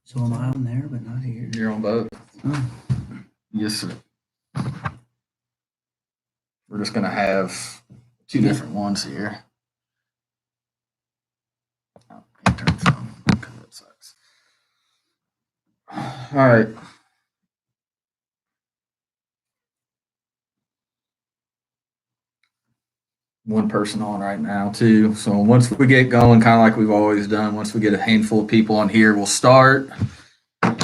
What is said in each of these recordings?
So am I on there, but not here. You're on both. Oh. Yes, sir. We're just going to have two different ones here. Oh, can't turn the phone. Okay, that sucks. All right. One person on right now, too. So once we get going, kind of like we've always done, once we get a handful of people on here, we'll start. It's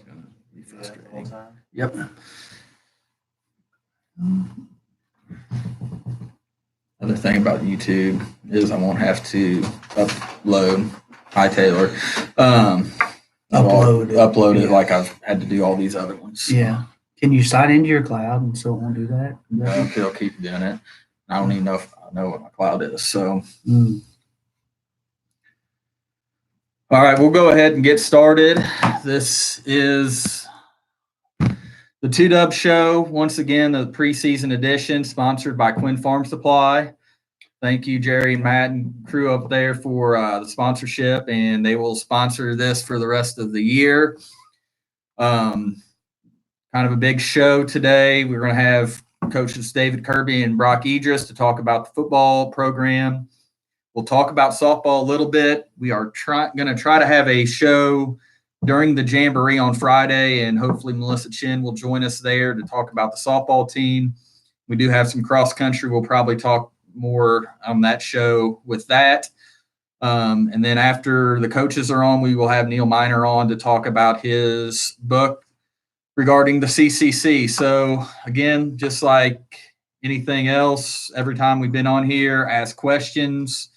gonna be frustrating. Yep. Other thing about YouTube is I won't have to upload. Hi, Taylor. Upload it like I've had to do all these other ones. Yeah. Can you sign into your cloud and so it won't do that? No, he'll keep doing it. I don't even know if I know what my cloud is. So, All right, we'll go ahead and get started. This is the 2Dub Show. Once again, the preseason edition sponsored by Quinn Farm Supply. Thank you, Jerry and Matt and crew up there for the sponsorship, and they will sponsor this for the rest of the year. Kind of a big show today. We're going to have coaches David Kirby and Brock Idris to talk about the football program. We'll talk about softball a little bit. We are going to try to have a show during the Jamboree on Friday, and hopefully Melissa Chin will join us there to talk about the softball team. We do have some cross country. We'll probably talk more on that show with that. And then after the coaches are on, we will have Neil Miner on to talk about his book regarding the CCC. So again, just like anything else, every time we've been on here, ask questions.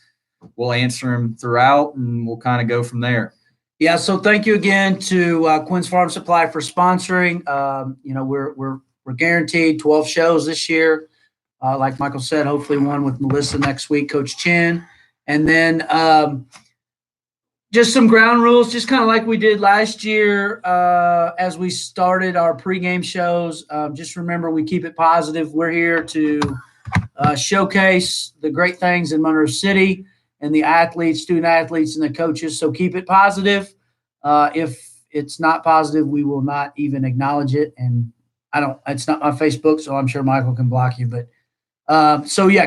We'll answer them throughout, and we'll kind of go from there. Yeah, so thank you again to Quinn's Farm Supply for sponsoring. We're guaranteed 12 shows this year. Like Michael said, hopefully one with Melissa next week, Coach Chin. And then just some ground rules, just kind of like we did last year as we started our pregame shows. Just remember, we keep it positive. We're here to showcase the great things in Monroe City and the athletes, student athletes, and the coaches. So keep it positive. If it's not positive, we will not even acknowledge it. And it's not my Facebook, so I'm sure Michael can block you. But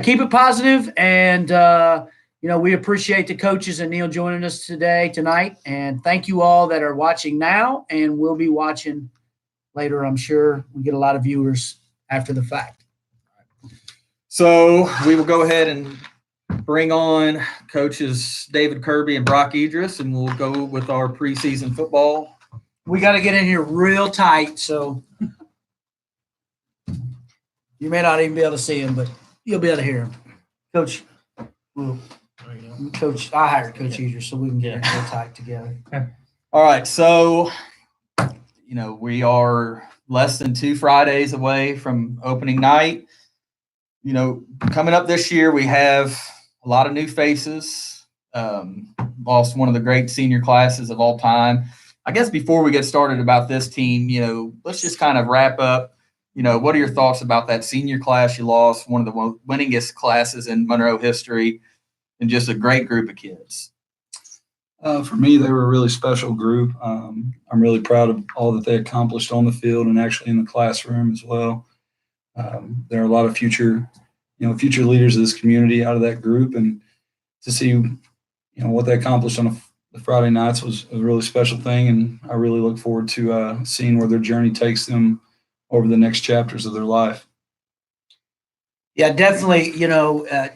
keep it positive. And, we appreciate the coaches and Neil joining us tonight. And thank you all that are watching now and will be watching later. I'm sure we get a lot of viewers after the fact. So we will go ahead and bring on coaches David Kirby and Brock Idris, and we'll go with our preseason football. We got to get in here real tight, so you may not even be able to see him, but you'll be able to hear him. Coach, I hired Coach Idris, so we can get real tight together. All right, so we are less than 2 Fridays away from opening night. Coming up this year, we have a lot of new faces. Lost one of the great senior classes of all time. I guess before we get started about this team, let's just kind of wrap up. What are your thoughts about that senior class you lost, one of the winningest classes in Monroe history, and just a great group of kids? For me, they were a really special group. I'm really proud of all that they accomplished on the field and actually in the classroom as well. There are a lot of future leaders of this community out of that group, and to see, what they accomplished on the Friday nights was a really special thing. And I really look forward to seeing where their journey takes them over the next chapters of their life. Yeah, definitely.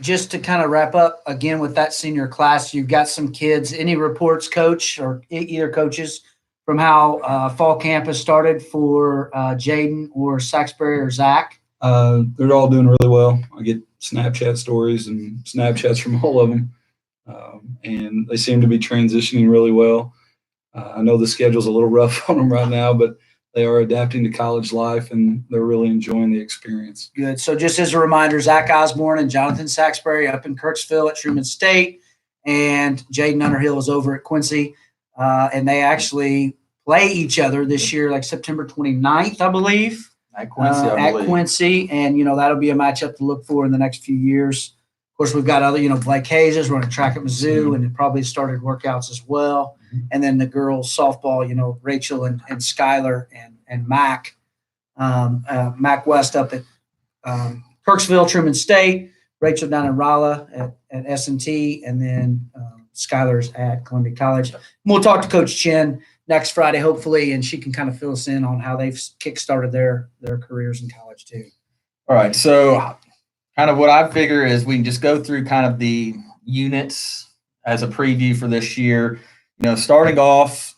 Just to kind of wrap up again with that senior class, you've got some kids. Any reports, Coach, or either coaches, from how fall camp has started for Jaden or Saxbury or Zach? They're all doing really well. I get Snapchat stories and Snapchats from all of them, and they seem to be transitioning really well. I know the schedule's a little rough on them right now, but they are adapting to college life, and they're really enjoying the experience. Good. So just as a reminder, Zach Osborne and Jonathan Saxbury up in Kirksville at Truman State, and Jaden Underhill is over at Quincy, and they actually play each other this year, like September 29th, I believe. At Quincy, I at believe. Quincy, and that'll be a matchup to look for in the next few years. Of course, we've got other, Blake Hayes is running track at Mizzou, and it probably started workouts as well. And then the girls softball, Rachel and Skylar and Mac, Mac West up at Kirksville, Truman State, Rachel down in Rolla at S&T, and then Skylar's at Columbia College. And we'll talk to Coach Chen next Friday, hopefully, and she can kind of fill us in on how they've kickstarted their careers in college too. All right, so kind of what I figure is we can just go through kind of the units as a preview for this year. Starting off,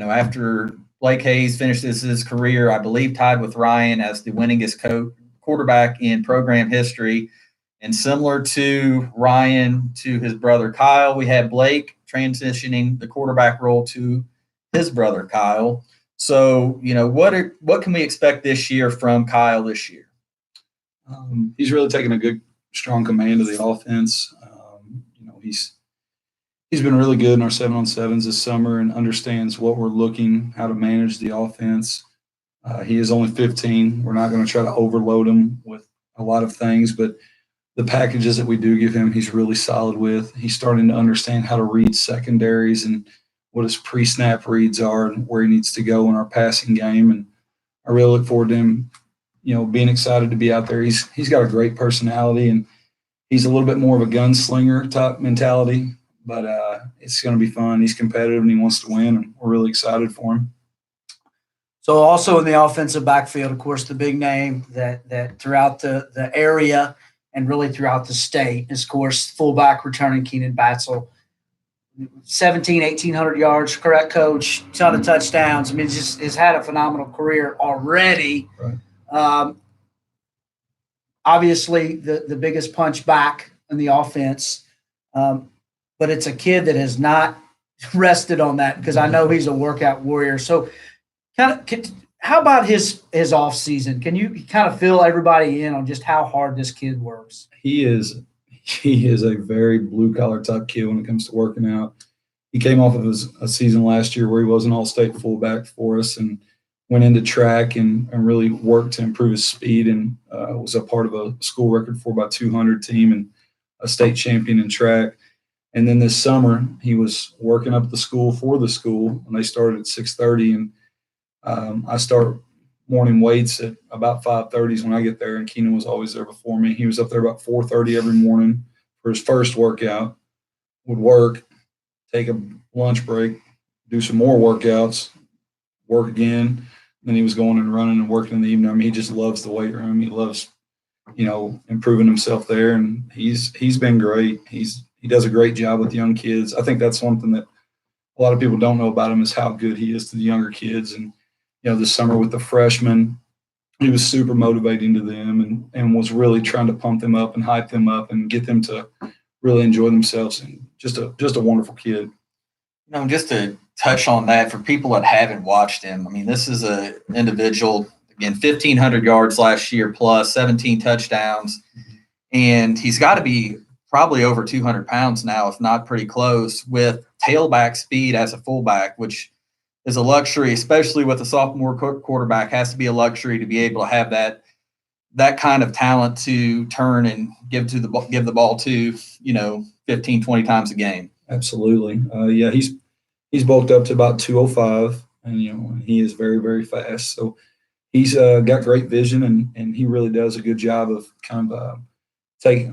after Blake Hayes finishes his career, I believe tied with Ryan as the winningest quarterback in program history. And similar to Ryan, to his brother Kyle, we had Blake transitioning the quarterback role to his brother Kyle. So, what can we expect this year from Kyle this year? He's really taken a good, strong command of the offense. He's been really good in our 7-on-7s this summer and understands what we're looking, how to manage the offense. He is only 15. We're not going to try to overload him with a lot of things, but the packages that we do give him, he's really solid with. He's starting to understand how to read secondaries and what his pre-snap reads are and where he needs to go in our passing game. And I really look forward to him, being excited to be out there. He's got a great personality, and he's a little bit more of a gunslinger type mentality, but it's going to be fun. He's competitive and he wants to win, and we're really excited for him. So also in the offensive backfield, of course, the big name that throughout the area and really throughout the state is, of course, fullback returning Keenan Batzel. 1,800 yards, correct, Coach? Ton of touchdowns. I mean, just has had a phenomenal career already. Right. Obviously, the biggest punch back in the offense, but it's a kid that has not rested on that because I know he's a workout warrior. So, how about his off season? Can you kind of fill everybody in on just how hard this kid works? He is a very blue-collar type kid when it comes to working out. He came off of a season last year where he was an all-state fullback for us and went into track and really worked to improve his speed and was a part of a school record 4x200 team and a state champion in track. And then this summer, he was working up at the school for the school, and they started at 6:30. And I start morning weights at about 5:30 when I get there, and Keenan was always there before me. He was up there about 4:30 every morning for his first workout, would work, take a lunch break, do some more workouts, work again. Then he was going and running and working in the evening. I mean, he just loves the weight room. He loves, improving himself there, and he's been great. He does a great job with young kids. I think that's something that a lot of people don't know about him is how good he is to the younger kids. And this summer with the freshmen, he was super motivating to them and was really trying to pump them up and hype them up and get them to really enjoy themselves. And just a wonderful kid. Just to touch on that for people that haven't watched him, I mean, this is an individual, again, 1,500 yards last year plus 17 touchdowns, and he's got to be probably over 200 pounds now, if not pretty close, with tailback speed as a fullback, which is a luxury, especially with a sophomore quarterback. Has to be a luxury to be able to have that kind of talent to turn and give the ball to 15, 20 times a game. Absolutely. Yeah, he's bulked up to about 205, and he is very, very fast. So he's got great vision, and he really does a good job of kind of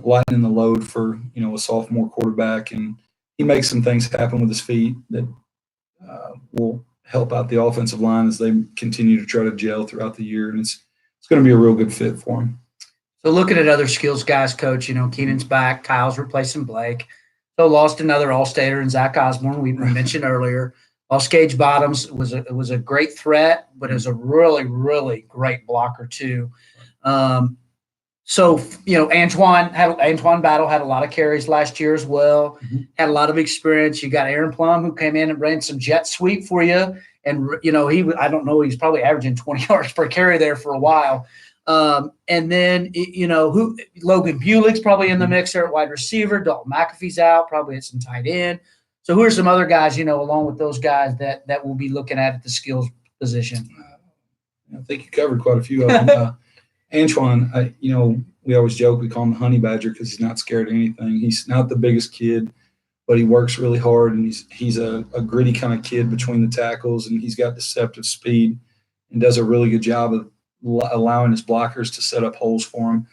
lightening the load for a sophomore quarterback, and he makes some things happen with his feet that will help out the offensive line as they continue to try to gel throughout the year, and it's going to be a real good fit for him. So looking at other skills guys, Coach, Keenan's back, Kyle's replacing Blake. So lost another All-Stater in Zach Osborne, we mentioned earlier. Lost Gage Bottoms was a great threat, but is a really, really great blocker too. So, Antoine Battle had a lot of carries last year as well, had a lot of experience. You got Aaron Plum, who came in and ran some jet sweep for you. And, I don't know, he's probably averaging 20 yards per carry there for a while. And then, Logan Bulick's probably in the mix there at wide receiver. Dalton McAfee's out, probably at some tight end. So who are some other guys, along with those guys that we'll be looking at the skills position? I think you covered quite a few of them. Antoine, we always joke, we call him the honey badger because he's not scared of anything. He's not the biggest kid, but he works really hard, and he's a gritty kind of kid between the tackles, and he's got deceptive speed and does a really good job of allowing his blockers to set up holes for him.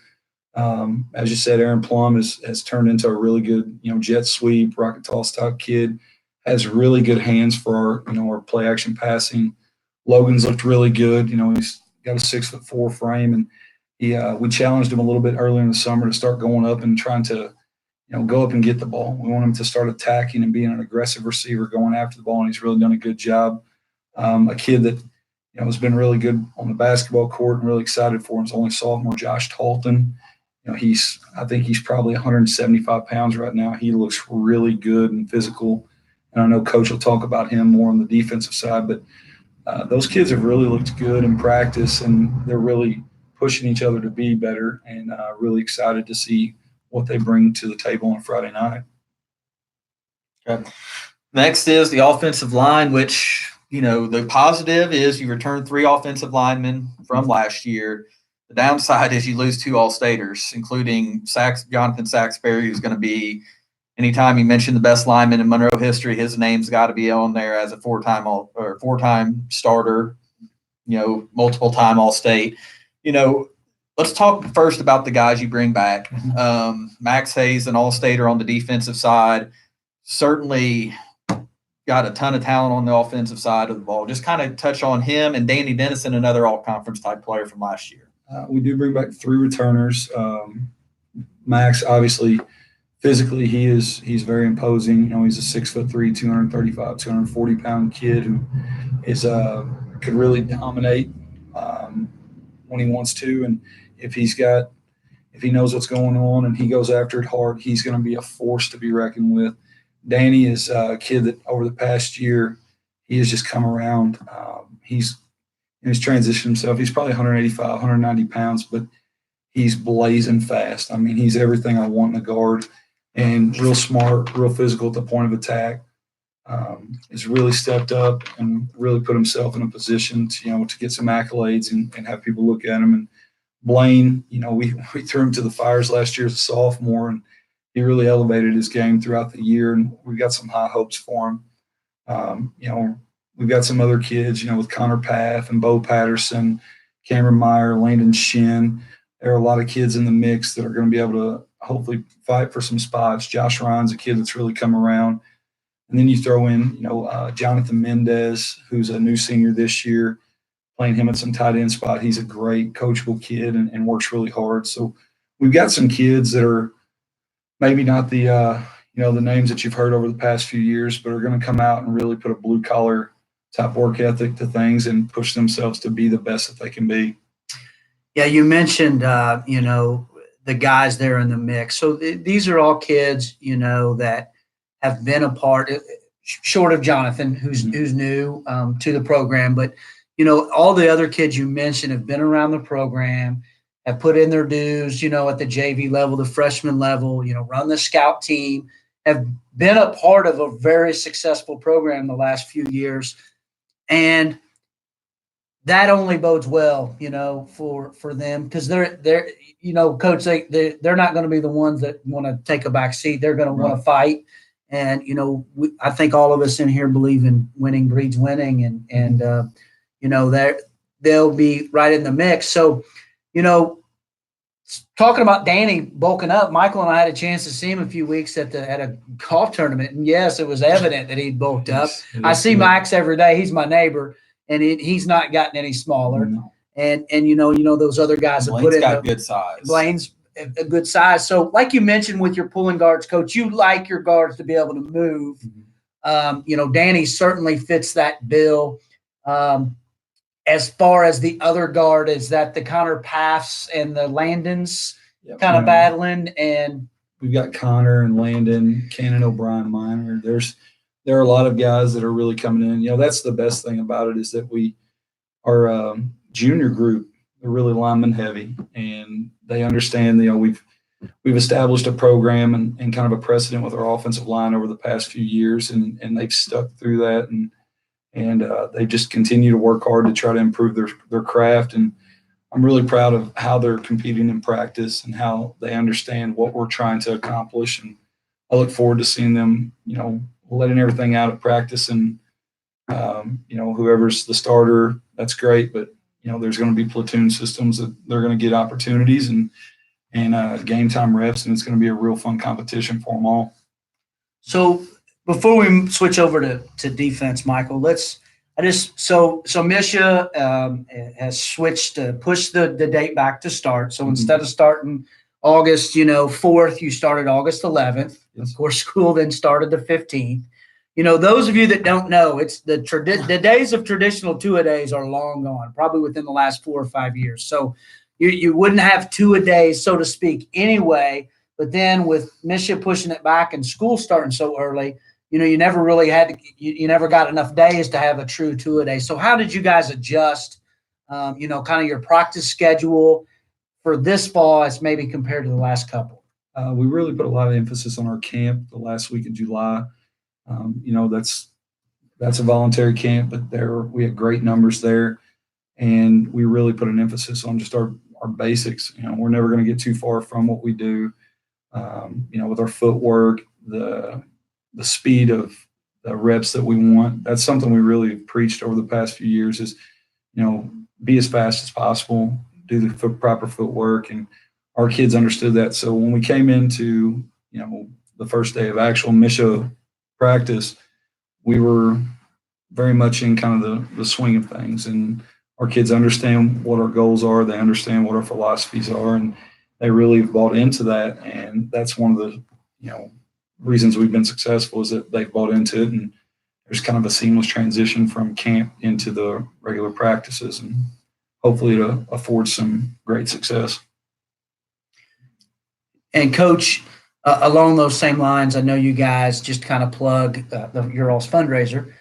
As you said, Aaron Plum has turned into a really good, jet sweep, rocket toss type kid. Has really good hands for our play action passing. Logan's looked really good. He's got a 6'4" frame, and we challenged him a little bit earlier in the summer to start going up and trying to, go up and get the ball. We want him to start attacking and being an aggressive receiver, going after the ball, and he's really done a good job. A kid that has been really good on the basketball court and really excited for him is only sophomore Josh Talton. I think he's probably 175 pounds right now. He looks really good and physical. And I know Coach will talk about him more on the defensive side, but those kids have really looked good in practice, and they're really pushing each other to be better, and really excited to see what they bring to the table on Friday night. Okay. Next is the offensive line, which, the positive is you return 3 offensive linemen from last year. The downside is you lose 2 All-Staters, including Jonathan Saxberry, who's going to be, anytime you mention the best lineman in Monroe history, his name's got to be on there as a 4-time starter, multiple-time All-State. Let's talk first about the guys you bring back. Max Hayes, an All-Stater on the defensive side, certainly got a ton of talent on the offensive side of the ball. Just kind of touch on him, and Danny Dennison, another all-conference type player from last year. We do bring back 3 returners. Max, obviously, physically, he's very imposing. He's a 6'3", 235, 240-pound kid who is could really dominate when he wants to, and if he knows what's going on and he goes after it hard, he's going to be a force to be reckoned with. Danny is a kid that over the past year he has just come around. He's transitioned himself. He's probably 185, 190 pounds, but he's blazing fast. I mean, he's everything I want in a guard, and real smart, real physical at the point of attack. Has really stepped up and really put himself in a position to get some accolades and have people look at him. And Blaine, we threw him to the fires last year as a sophomore, and he really elevated his game throughout the year, and we've got some high hopes for him. We've got some other kids, with Connor Path and Bo Patterson, Cameron Meyer, Landon Shin. There are a lot of kids in the mix that are going to be able to hopefully fight for some spots. Josh Ryan's a kid that's really come around. And then you throw in, Jonathan Mendez, who's a new senior this year, playing him at some tight end spot. He's a great coachable kid and works really hard. So we've got some kids that are maybe not the names that you've heard over the past few years, but are going to come out and really put a blue collar type work ethic to things and push themselves to be the best that they can be. Yeah, you mentioned, the guys there in the mix. So these are all kids, that have been a part, short of Jonathan, who's new to the program. But, all the other kids you mentioned have been around the program, have put in their dues, at the JV level, the freshman level, run the scout team, have been a part of a very successful program the last few years. And that only bodes well, for them, because they're Coach, they're not going to be the ones that want to take a back seat. They're going to want to fight. And, I think all of us in here believe in winning breeds winning, and they'll be right in the mix. So, talking about Danny bulking up, Michael and I had a chance to see him a few weeks at a golf tournament. And yes, it was evident that he bulked up. I see Max every day. He's my neighbor, and he's not gotten any smaller. No. And those other guys that put in got good size. Blaine's a good size. So like you mentioned with your pulling guards, Coach, you like your guards to be able to move. Danny certainly fits that bill. As far as the other guard, is that the Connor Paths and the Landons kind of battling? And we've got Connor and Landon, Cannon O'Brien Minor. There are a lot of guys that are really coming in. That's the best thing about it, is that our junior group, they're really lineman heavy, and they understand, we've established a program and kind of a precedent with our offensive line over the past few years, and they've stuck through that. And and they just continue to work hard to try to improve their craft. And I'm really proud of how they're competing in practice and how they understand what we're trying to accomplish. And I look forward to seeing them, letting everything out at practice. And, whoever's the starter, that's great. But, there's going to be platoon systems that they're going to get opportunities and game time reps. And it's going to be a real fun competition for them all. So before we switch over to defense, Michael, so Misha has switched to push the date back to start. So instead of starting August, 4th, you started August 11th. Yes. Of course, school then started the 15th. Those of you that don't know, it's the days of traditional two-a-days are long gone, probably within the last 4 or 5 years. So you wouldn't have two-a-days, so to speak, anyway. But then with Misha pushing it back and school starting so early, you never really you never got enough days to have a true two-a-day. So how did you guys adjust, kind of your practice schedule for this fall as maybe compared to the last couple? We really put a lot of emphasis on our camp the last week of July. That's a voluntary camp, but we had great numbers there, and we really put an emphasis on just our basics. We're never going to get too far from what we do. With our footwork, the speed of the reps that we want. That's something we really preached over the past few years is, be as fast as possible, do the proper footwork, and our kids understood that. So when we came into, the first day of actual Misha practice, we were very much in kind of the swing of things, and our kids understand what our goals are. They understand what our philosophies are, and they really bought into that. And that's one of the, reasons we've been successful is that they've bought into it, and there's kind of a seamless transition from camp into the regular practices, and hopefully it affords some great success. And Coach, along those same lines, I know you guys just kind of plug your all's fundraiser.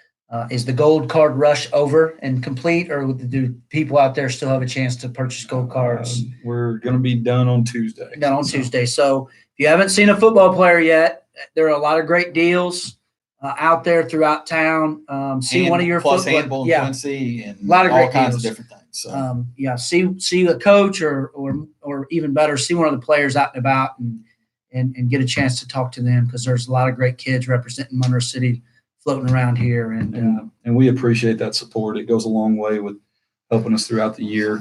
Is the gold card rush over and complete, or do people out there still have a chance to purchase gold cards? We're going to be done on Tuesday. Tuesday. So if you haven't seen a football player yet, there are a lot of great deals out there throughout town. See one of your plus football, handball and Quincy and a lot of all great kinds deals. of different things. So see a coach or even better, see one of the players out and about and get a chance to talk to them, because there's a lot of great kids representing Monroe City floating around here. And we appreciate that support. It goes a long way with helping us throughout the year.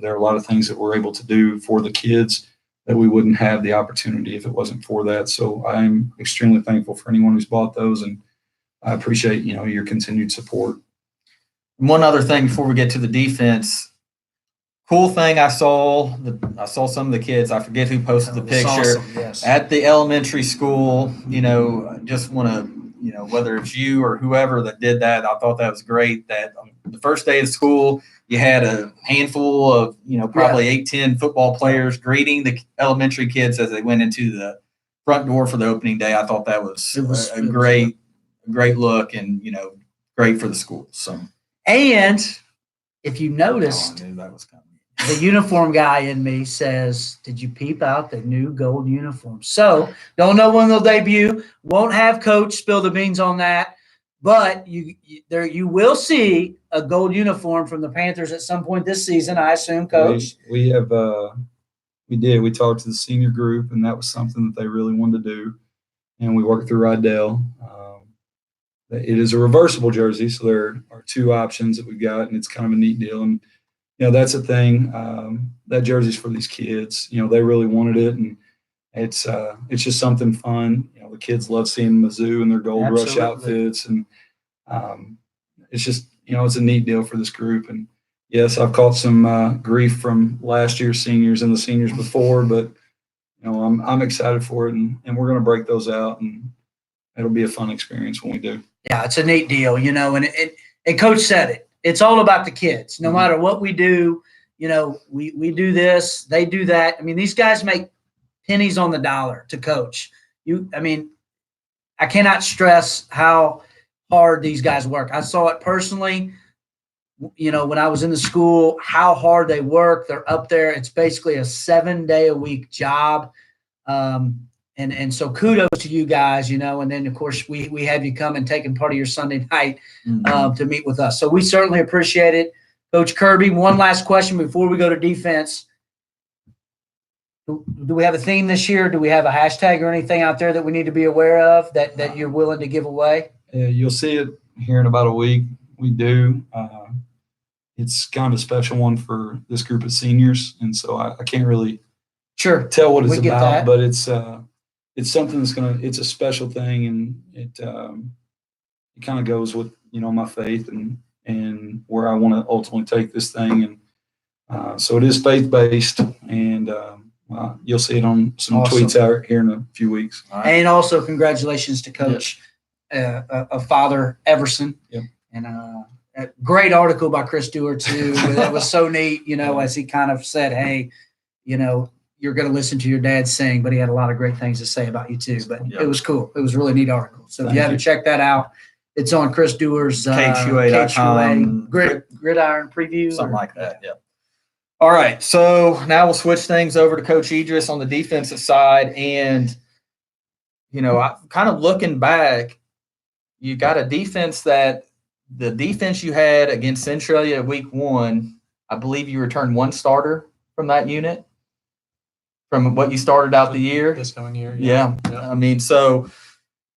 There are a lot of things that we're able to do for the kids that we wouldn't have the opportunity if it wasn't for that. So I'm extremely thankful for anyone who's bought those, and I appreciate, your continued support. one other thing before we get to the defense, cool thing I saw some of the kids, I forget who posted the picture, awesome, yes. at the elementary school. Just want to, whether it's you or whoever that did that, I thought that was great. That the first day of school, you had a handful of, probably 8-10 football players greeting the elementary kids as they went into the front door for the opening day. I thought that was a great look, and, great for the school. So, and if you noticed, I knew that was coming. The uniform guy in me says, "Did you peep out the new gold uniform?" So don't know when they'll debut. Won't have Coach spill the beans on that, but you will see a gold uniform from the Panthers at some point this season, I assume, Coach. We have we talked to the senior group, and that was something that they really wanted to do, and we worked through Rydell. It is a reversible jersey, so there are two options that we've got, and it's kind of a neat deal. And that's the thing. That jersey's for these kids. They really wanted it, and it's just something fun. The kids love seeing Mizzou in their gold rush outfits, and it's just it's a neat deal for this group. And yes, I've caught some grief from last year's seniors and the seniors before, but I'm excited for it, and we're going to break those out, and it'll be a fun experience when we do. Yeah, it's a neat deal, and Coach said it. It's all about the kids. No matter what we do, we do this, they do that. I mean, these guys make pennies on the dollar to coach. I cannot stress how hard these guys work. I saw it personally, when I was in the school, how hard they work. They're up there. It's basically a 7-day-a-week job. And so kudos to you guys, and then of course we have you come and taking part of your Sunday night to meet with us. So we certainly appreciate it. Coach Kirby, one last question before we go to defense. Do we have a theme this year? Do we have a hashtag or anything out there that we need to be aware of that you're willing to give away? You'll see it here in about a week. We do. It's kind of a special one for this group of seniors, and so I can't really tell what it's about, but it's something it's a special thing, and it kind of goes with my faith and where I want to ultimately take this thing, and so it is faith based, and you'll see it on some tweets out here in a few weeks. Right. And also congratulations to Coach Father Everson. Yep. And a great article by Chris Dewar too. That was so neat, as he kind of said, hey, you're going to listen to your dad sing, but he had a lot of great things to say about you too. But It was cool. It was a really neat article. So if you haven't checked that out, it's on Chris Dewar's KHUA.com Gridiron Preview. Something like that, yeah. All right, so now we'll switch things over to Coach Idris on the defensive side. And, kind of looking back, you got a defense that the defense you had against Centralia week 1, I believe you returned 1 starter from that unit from what you started out the year. This coming year. Yeah. I mean, so,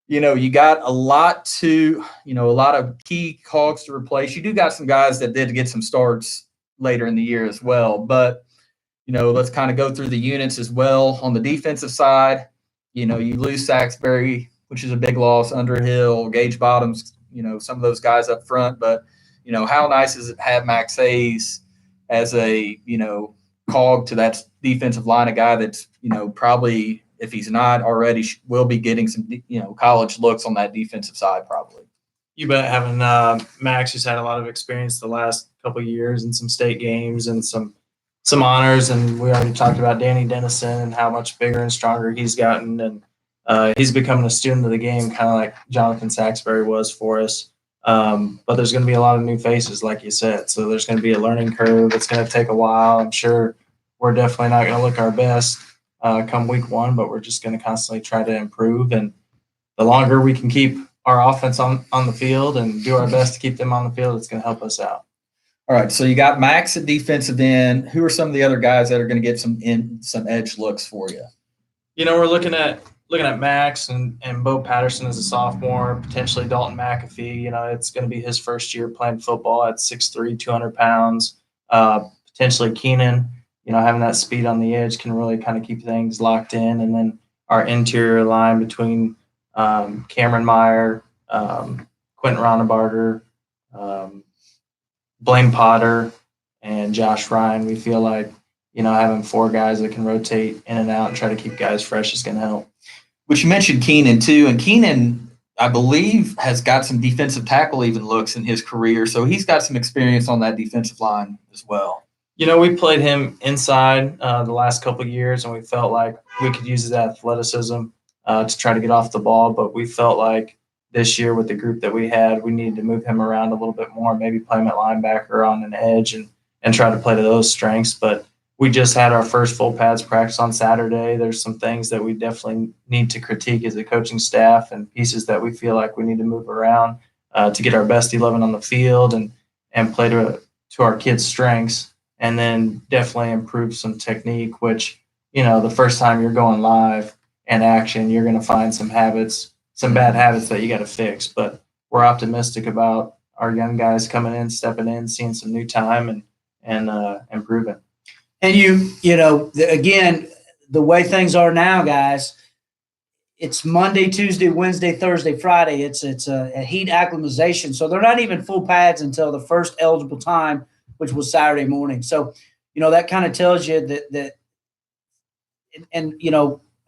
you got a lot of key cogs to replace. You do got some guys that did get some starts later in the year as well. But, let's kind of go through the units as well. On the defensive side, you lose Saxbury, which is a big loss, Underhill, Gage Bottoms, some of those guys up front. But, how nice is it to have Max Hayes as a, cog to that defensive line, a guy that's, probably, if he's not already, will be getting some, college looks on that defensive side probably. You bet, having Max, who's had a lot of experience the last couple of years in some state games and some honors, and we already talked about Danny Dennison and how much bigger and stronger he's gotten, and he's becoming a student of the game, kind of like Jonathan Saxbury was for us. But there's going to be a lot of new faces, like you said, so there's going to be a learning curve. It's going to take a while. I'm sure we're definitely not going to look our best come week 1, but we're just going to constantly try to improve, and the longer we can keep our offense on the field and do our best to keep them on the field, it's going to help us out. All right, so you got Max at defensive end. Who are some of the other guys that are going to get some edge looks for you? We're looking at Max and Bo Patterson as a sophomore, potentially Dalton McAfee. It's going to be his first year playing football at 6'3", 200 pounds. Potentially Keenan, having that speed on the edge can really kind of keep things locked in. And then our interior line between Cameron Meyer, Quentin Ronabarter, Blaine Potter, and Josh Ryan, we feel like, having 4 guys that can rotate in and out and try to keep guys fresh is going to help. Which you mentioned Keenan too, and Keenan, I believe, has got some defensive tackle even looks in his career, so he's got some experience on that defensive line as well. We played him inside the last couple of years, and we felt like we could use his athleticism to try to get off the ball, but we felt like this year with the group that we had, we needed to move him around a little bit more, maybe play him at linebacker on an edge and try to play to those strengths. But we just had our first full pads practice on Saturday. There's some things that we definitely need to critique as a coaching staff and pieces that we feel like we need to move around to get our best 11 on the field and play to our kids' strengths, and then definitely improve some technique, which, the first time you're going live and action, you're going to find some bad habits that you got to fix. But we're optimistic about our young guys coming in, stepping in, seeing some new time and improving. And again, the way things are now, guys, it's Monday, Tuesday, Wednesday, Thursday, Friday. It's a heat acclimatization. So they're not even full pads until the first eligible time, which was Saturday morning. So, that kind of tells you that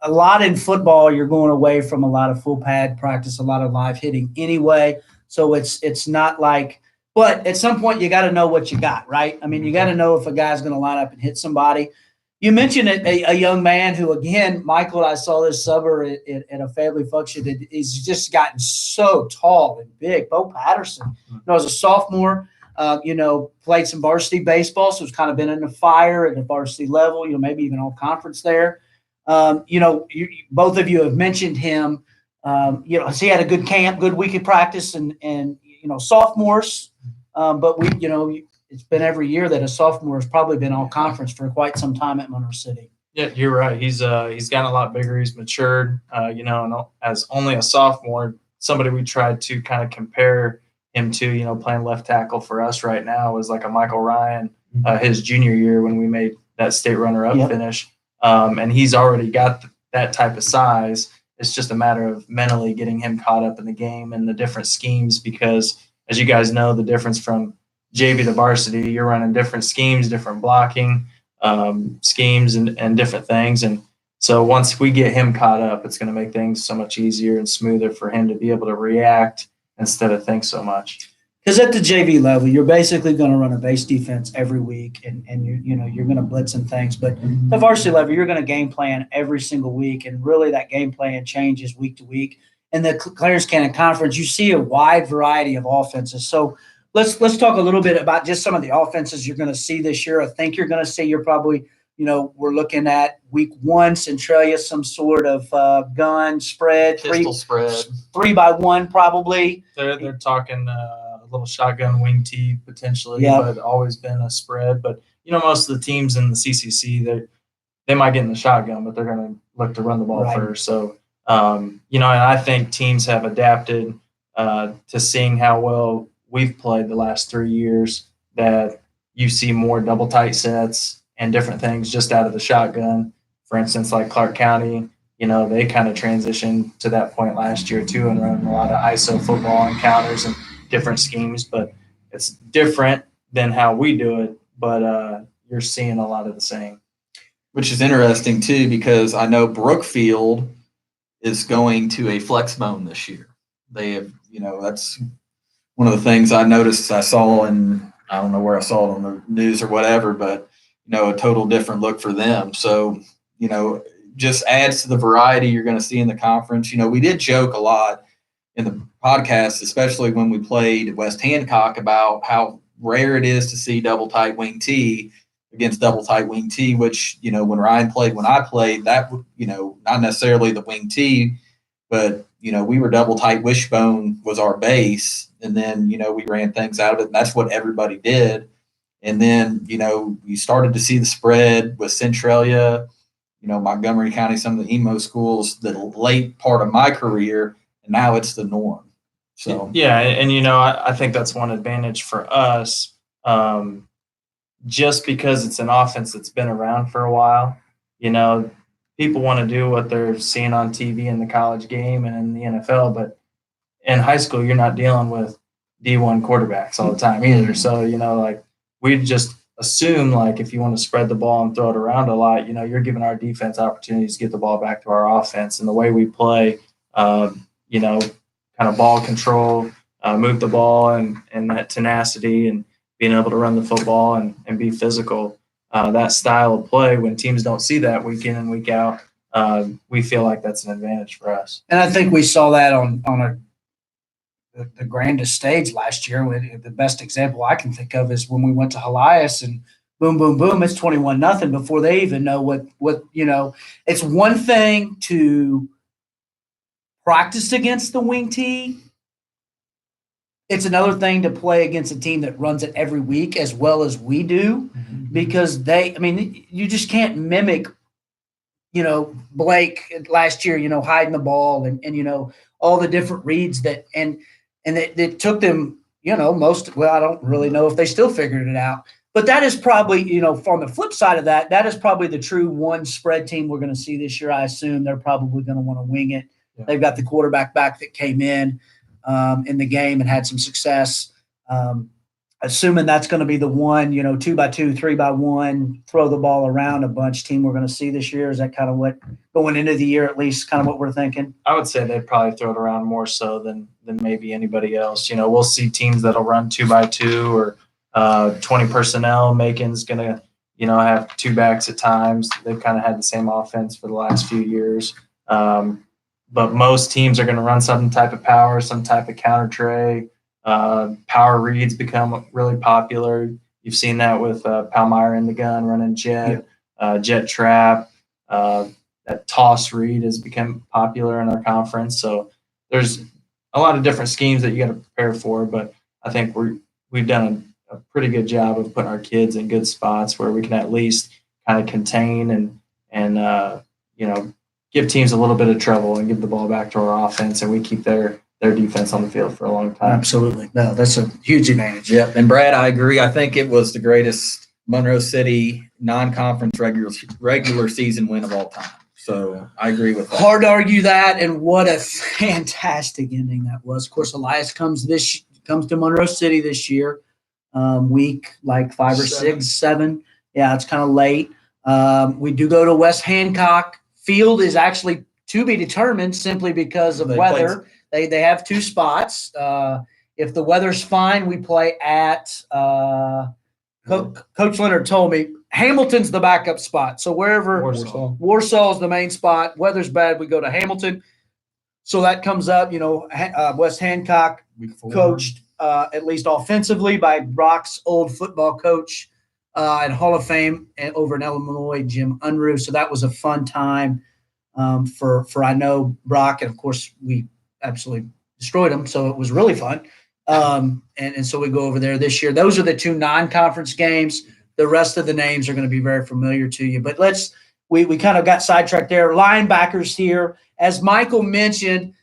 a lot in football, you're going away from a lot of full pad practice, a lot of live hitting anyway. So it's not like, but at some point you got to know what you got, right? I mean, you got to know if a guy's going to line up and hit somebody. You mentioned a young man who, again, Michael, I saw this summer at a family function. He's just gotten so tall and big. Bo Patterson, as a sophomore, played some varsity baseball, so it's kind of been in the fire at the varsity level, maybe even all conference there. Both of you have mentioned him. He had a good camp, good week of practice, and sophomores. But it's been every year that a sophomore has probably been all conference for quite some time at Monroe City. Yeah, you're right. He's gotten a lot bigger. He's matured. And as only a sophomore, somebody we tried to kind of compare him to, playing left tackle for us right now was like a Michael Ryan, his junior year when we made that state runner-up finish. And he's already got that type of size. It's just a matter of mentally getting him caught up in the game and the different schemes because, as you guys know, the difference from JV to varsity, you're running different schemes, different blocking schemes and different things. And so once we get him caught up, it's going to make things so much easier and smoother for him to be able to react instead of think so much. Because at the JV level, you're basically going to run a base defense every week, and you're going to blitz and things. But the varsity level, you're going to game plan every single week, and really that game plan changes week to week. In the Clarence Cannon Conference, you see a wide variety of offenses. So let's talk a little bit about just some of the offenses you're going to see this year. I think you're going to see we're looking at week 1, Centralia, some sort of gun spread, Pistol spread, 3-by-1 probably. They're talking a little shotgun wing tee potentially, but always been a spread. But most of the teams in the CCC they might get in the shotgun, but they're going to look to run the ball first. So and I think teams have adapted to seeing how well we've played the last 3 years, that you see more double tight sets and different things just out of the shotgun. For instance, like Clark County, they kind of transitioned to that point last year too and running a lot of ISO football encounters and different schemes, but it's different than how we do it, but you're seeing a lot of the same. Which is interesting too, because I know Brookfield is going to a flex bone this year. They have, that's one of the things I noticed. I saw I don't know where I saw it on the news or whatever, but a total different look for them. So, just adds to the variety you're going to see in the conference. We did joke a lot in the podcast, especially when we played West Hancock, about how rare it is to see double tight wing T against double tight wing T, which, when Ryan played, when I played, that, not necessarily the wing T, but, we were double tight wishbone was our base. And then, we ran things out of it, and that's what everybody did. And then, you started to see the spread with Centralia, Montgomery County, some of the emo schools, the late part of my career, and now it's the norm. So yeah, and I think that's one advantage for us, just because it's an offense that's been around for a while. People want to do what they're seeing on TV in the college game and in the NFL, but in high school, you're not dealing with D1 quarterbacks all the time either. So we just assume, if you want to spread the ball and throw it around a lot, you're giving our defense opportunities to get the ball back to our offense. And the way we play, kind of ball control, move the ball and that tenacity and being able to run the football and be physical, that style of play, when teams don't see that week in and week out, we feel like that's an advantage for us. And I think we saw that on the grandest stage last year. The best example I can think of is when we went to Elias and boom, boom, boom, it's 21-0 before they even know what it's one thing to practice against the wing T. It's another thing to play against a team that runs it every week as well as we do, because you just can't mimic, Blake last year, hiding the ball and all the different reads that, and it took them, I don't really know if they still figured it out, but that is probably, from the flip side of that is probably the true one spread team we're going to see this year. I assume they're probably going to want to wing it. Yeah. They've got the quarterback back that came in the game and had some success. Assuming that's going to be the one, 2-by-2, 3-by-1, throw the ball around a bunch team we're going to see this year. Is that kind of what, going into the year at least, kind of what we're thinking? I would say they'd probably throw it around more so than maybe anybody else. We'll see teams that'll run 2-by-2 or 20 personnel. Macon's going to, have 2 backs at times. They've kind of had the same offense for the last few years. But most teams are going to run some type of power, some type of counter tray. Power reads become really popular. You've seen that with Palmyra in the gun running jet, jet trap. that toss read has become popular in our conference. So there's a lot of different schemes that you got to prepare for, but I think we've done a pretty good job of putting our kids in good spots where we can at least kind of contain and give teams a little bit of trouble and give the ball back to our offense, and we keep their defense on the field for a long time. Absolutely. No, that's a huge advantage. Yep. And Brad, I agree. I think it was the greatest Monroe City non-conference regular season win of all time. So I agree with that. Hard to argue that, and what a fantastic ending that was. Of course, Elias comes to Monroe City this year, week like 5 or 6, 7. Yeah, it's kind of late. We do go to West Hancock. Field is actually to be determined simply because of weather. They have 2 spots. If the weather's fine, we play at Coach Leonard told me Hamilton's the backup spot. So wherever Warsaw is the main spot, weather's bad, we go to Hamilton. So that comes up, West Hancock coached at least offensively by Brock's old football coach and Hall of Fame over in Illinois, Jim Unruh. So that was a fun time for I know Brock, and of course we absolutely destroyed him. So it was really fun. And so we go over there this year. Those are the 2 non-conference games. The rest of the names are going to be very familiar to you. But we kind of got sidetracked there. Linebackers here, as Michael mentioned,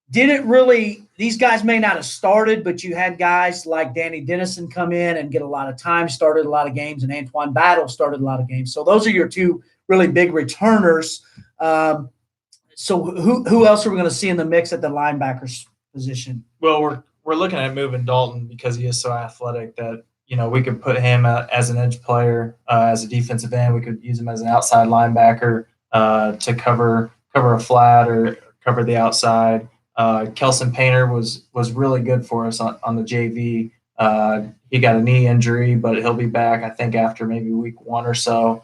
these guys may not have started, but you had guys like Danny Dennison come in and get a lot of time, started a lot of games, and Antoine Battle started a lot of games. So those are your 2 really big returners. So who else are we going to see in the mix at the linebackers position? Well, we're looking at moving Dalton because he is so athletic that we could put him as an edge player, as a defensive end. We could use him as an outside linebacker to cover a flat or cover the outside. Kelson Painter was really good for us on the JV. He got a knee injury, but he'll be back, I think, after maybe week 1 or so.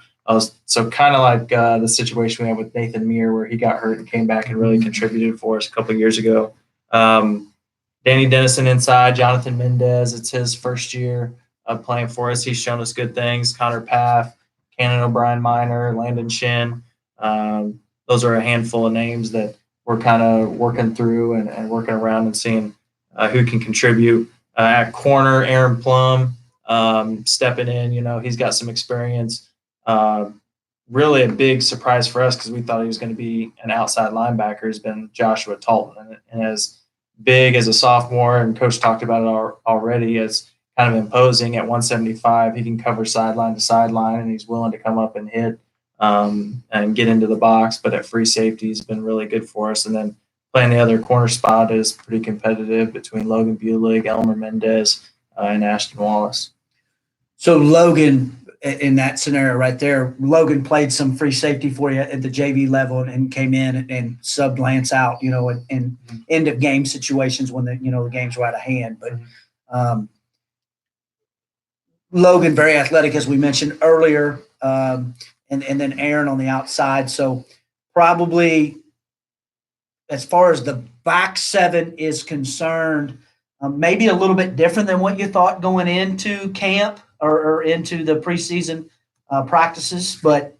So kind of like the situation we had with Nathan Meir, where he got hurt and came back and really contributed for us a couple of years ago. Danny Dennison inside, Jonathan Mendez. It's his first year playing for us. He's shown us good things. Connor Paff, Cannon O'Brien Minor, Landon Shin. Those are a handful of names that we're kind of working through and working around and seeing who can contribute. At corner, Aaron Plum stepping in. He's got some experience. Really a big surprise for us because we thought he was going to be an outside linebacker has been Joshua Talton. And as big as a sophomore, and Coach talked about it already, as kind of imposing at 175, he can cover sideline to sideline, and he's willing to come up and hit and get into the box. But at free safety, he's been really good for us. And then playing the other corner spot is pretty competitive between Logan Bulig, Elmer Mendez, and Ashton Wallace. So Logan, in that scenario right there, Logan played some free safety for you at the JV level and came in and subbed Lance out, in end of game situations when the games were out of hand. But Logan, very athletic, as we mentioned earlier, and then Aaron on the outside. So probably as far as the back 7 is concerned, maybe a little bit different than what you thought going into camp or into the preseason practices. But,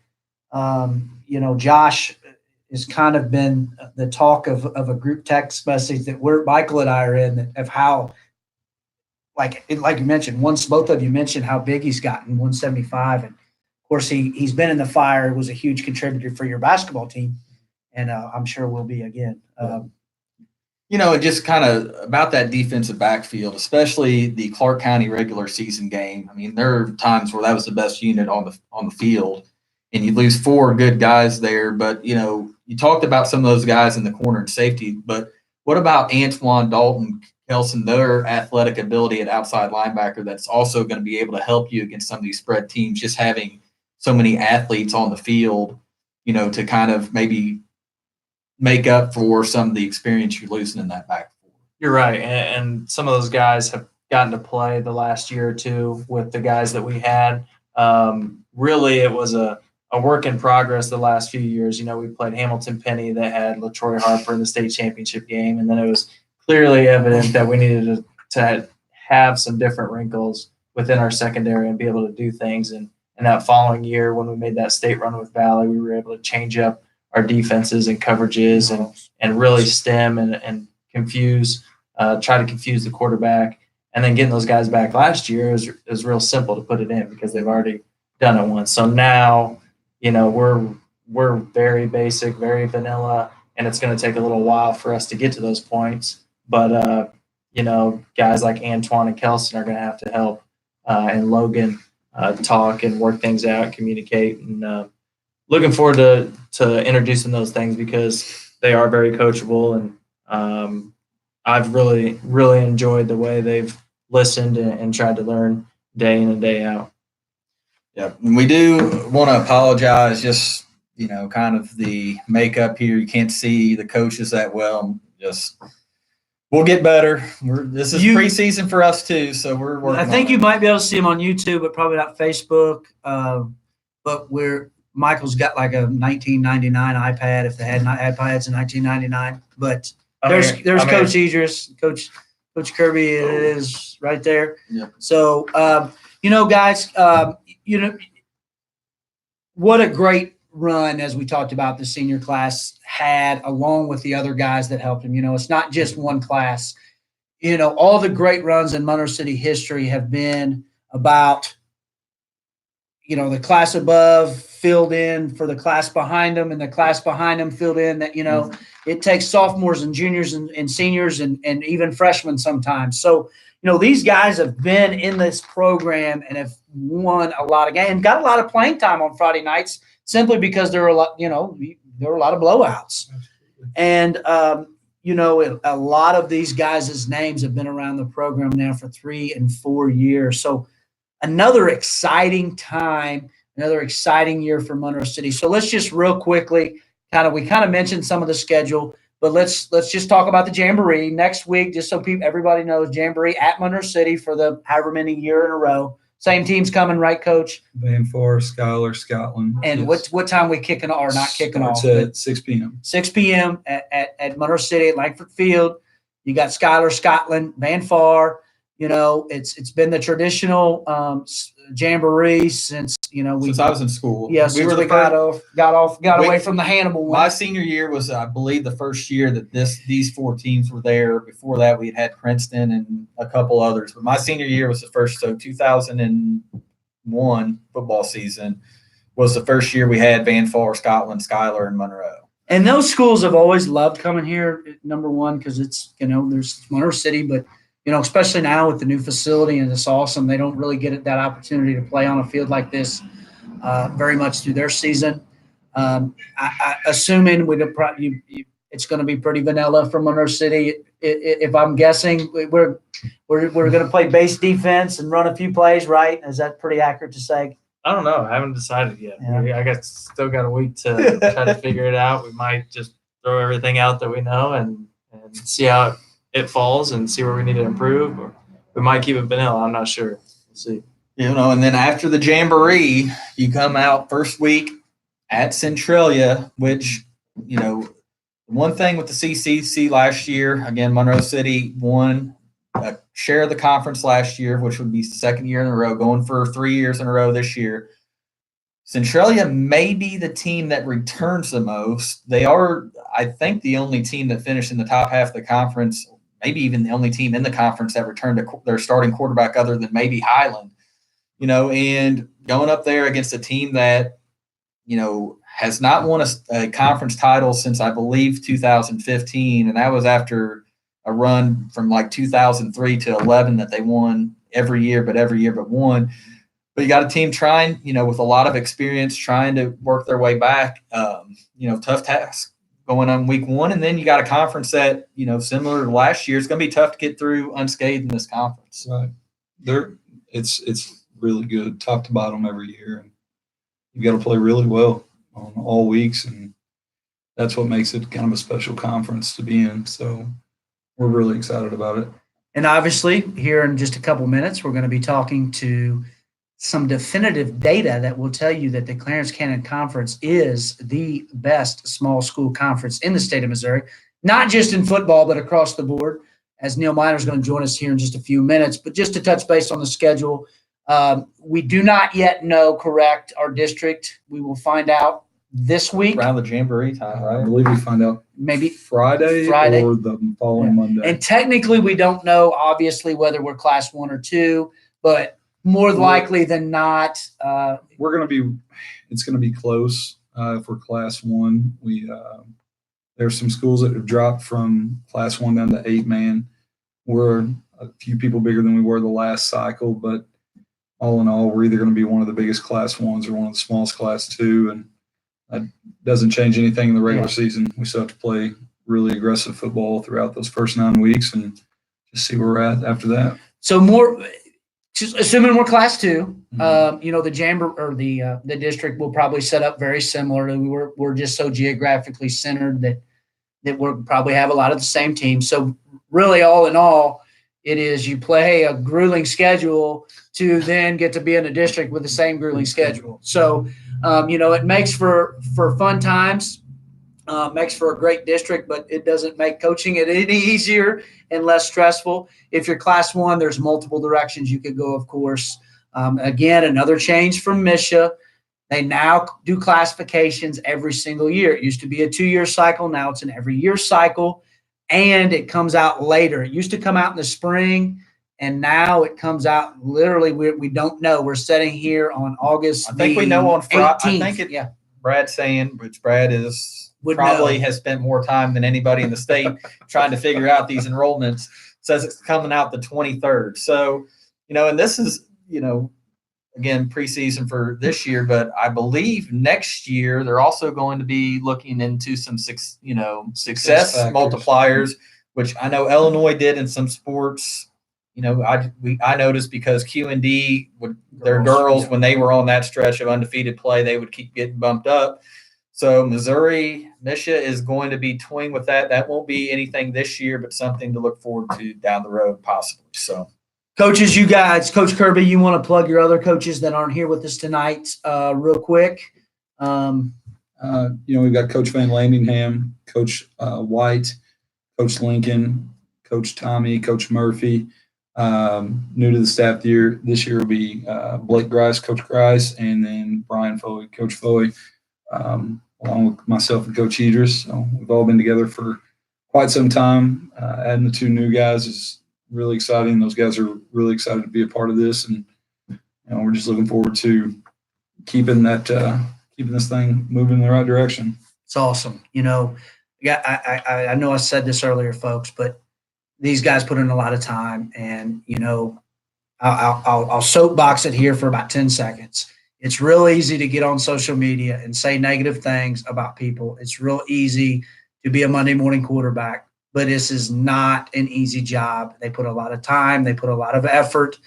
Josh has kind of been the talk of a group text message that Michael and I are in, of how, like you mentioned, both of you mentioned how big he's gotten, 175. And, of course, he's been in the fire, was a huge contributor for your basketball team, and I'm sure will be again. Just kind of about that defensive backfield, especially the Clark County regular season game. I mean, there are times where that was the best unit on the field, and you lose 4 good guys there. But, you talked about some of those guys in the corner and safety, but what about Antoine, Dalton, Kelson, their athletic ability at outside linebacker that's also going to be able to help you against some of these spread teams, just having so many athletes on the field, to kind of maybe make up for some of the experience you're losing in that back four. You're right. And some of those guys have gotten to play the last year or two with the guys that we had. Really, it was a work in progress the last few years. We played Hamilton Penny that had LaTroy Harper in the state championship game, and then it was clearly evident that we needed to have some different wrinkles within our secondary and be able to do things. And that following year, when we made that state run with Valley, we were able to change up our defenses and coverages and really stem and confuse, try to confuse the quarterback. And then getting those guys back last year is real simple to put it in because they've already done it once. So now, we're very basic, very vanilla, and it's going to take a little while for us to get to those points. But, guys like Antoine and Kelson are going to have to help, and Logan talk and work things out and communicate. And looking forward to introducing those things because they are very coachable. And I've really, really enjoyed the way they've listened and tried to learn day in and day out. Yeah, we do want to apologize. Just kind of the makeup here. You can't see the coaches that well. We'll get better. This is preseason for us too, so we're working. I think you might be able to see them on YouTube, but probably not Facebook. But Michael's got like a 1999 iPad if they had iPads in 1999. But there's Coach Idris, Coach Kirby. It is right there. Yeah. So guys, what a great run, as we talked about, the senior class had, along with the other guys that helped him. It's not just one class. All the great runs in Monroe City history have been about, the class above filled in for the class behind them, and the class behind them filled in. That it takes sophomores and juniors and seniors and even freshmen sometimes. So these guys have been in this program and have won a lot of games and got a lot of playing time on Friday nights, simply because there were a lot, there were a lot of blowouts. And, a lot of these guys' names have been around the program now for 3 and 4 years. So another exciting time, another exciting year for Monroe City. So let's just real quickly, we mentioned some of the schedule, but let's just talk about the Jamboree next week, just so everybody knows. Jamboree at Monroe City for the however many year in a row. Same team's coming, right, Coach? Van Far, Schuyler, Scotland. And yes. what time we kicking or not kicking off? At 6 p.m. 6 p.m. at Monroe City at Langford Field. You got Schuyler, Scotland, Van Far. It's been the traditional Jamboree since since I was in school. Yeah, we got away from the Hannibal one. My senior year was, I believe, the first year that these 4 teams were there. Before that, we had Princeton and a couple others. But my senior year was the first. So 2001 football season was the first year we had Van Far, Scotland, Schuyler, and Monroe. And those schools have always loved coming here. Number one, because it's there's Monroe City, but especially now with the new facility, and it's awesome. They don't really get that opportunity to play on a field like this very much through their season. Assuming it's going to be pretty vanilla for Monroe City. If I'm guessing, we're going to play base defense and run a few plays, right? Is that pretty accurate to say? I don't know. I haven't decided yet. Yeah. Still got a week to try to figure it out. We might just throw everything out that we know and see how it falls and see where we need to improve, or we might keep it vanilla. I'm not sure. We'll see. And then after the Jamboree, you come out first week at Centralia, which, one thing with the CCC last year, again, Monroe City won a share of the conference last year, which would be the second year in a row, going for 3 years in a row this year. Centralia may be the team that returns the most. They are, I think, the only team that finished in the top half of the conference, maybe even the only team in the conference that returned their starting quarterback other than maybe Highland, and going up there against a team that, has not won a conference title since, I believe, 2015. And that was after a run from like 2003 to 11 that they won every year but one. But you got a team trying, with a lot of experience, trying to work their way back. Tough task going on week 1. And then you got a conference that, similar to last year, it's going to be tough to get through unscathed in this conference. Right. It's really good top to bottom every year. And you got to play really well on all weeks. And that's what makes it kind of a special conference to be in. So we're really excited about it. And obviously, here in just a couple minutes, we're going to be talking to some definitive data that will tell you that the Clarence Cannon Conference is the best small school conference in the state of Missouri, not just in football, but across the board, as Neil Miner is going to join us here in just a few minutes. But just to touch base on the schedule, we do not yet know, correct, our district. We will find out this week, Around the Jamboree time, I right? believe we find out maybe. Friday or the following Monday. And technically, we don't know, obviously, whether we're class 1 or 2, but more likely than not, It's going to be close if we're class 1. There's some schools that have dropped from class 1 down to 8-man. We're a few people bigger than we were the last cycle, but all in all, we're either going to be one of the biggest class 1s or one of the smallest class 2, and that doesn't change anything in the regular season. We still have to play really aggressive football throughout those first 9 weeks and just see where we're at after that. So just assuming we're class 2, the Jamboree or the district will probably set up very similarly. We're just so geographically centered that we'll probably have a lot of the same teams. So really, all in all, it is you play a grueling schedule to then get to be in a district with the same grueling schedule. So, it makes for fun times, makes for a great district, but it doesn't make coaching it any easier and less stressful. If you're class 1, there's multiple directions you could go, of course. Again, another change from Misha. They now do classifications every single year. It used to be a 2-year cycle. Now it's an every year cycle, and it comes out later. It used to come out in the spring, and now it comes out literally. We don't know. We're sitting here on August. I think we know on Friday. 18th. I think Brad's saying, which Brad has spent more time than anybody in the state trying to figure out these enrollments. Says it's coming out the 23rd. So, and this is, again, preseason for this year, but I believe next year they're also going to be looking into some, success multipliers, which I know Illinois did in some sports. I noticed because Q&D, their girls, when they were on that stretch of undefeated play, they would keep getting bumped up. So Missouri, Misha is going to be toying with that. That won't be anything this year, but something to look forward to down the road, possibly. So. Coaches, you guys, Coach Kirby, you want to plug your other coaches that aren't here with us tonight real quick? We've got Coach Van Landingham, Coach White, Coach Lincoln, Coach Tommy, Coach Murphy. New to the staff this year will be Blake Grice, Coach Grice, and then Brian Foley, Coach Foley, along with myself and Coach Idris. So we've all been together for quite some time. Adding the 2 new guys is really exciting. Those guys are really excited to be a part of this, and we're just looking forward to keeping this thing moving in the right direction. It's awesome. I know I said this earlier, folks, but these guys put in a lot of time, and I'll soapbox it here for about 10 seconds. It's real easy to get on social media and say negative things about people. It's real easy to be a Monday morning quarterback, but this is not an easy job. They put a lot of time. They put a lot of effort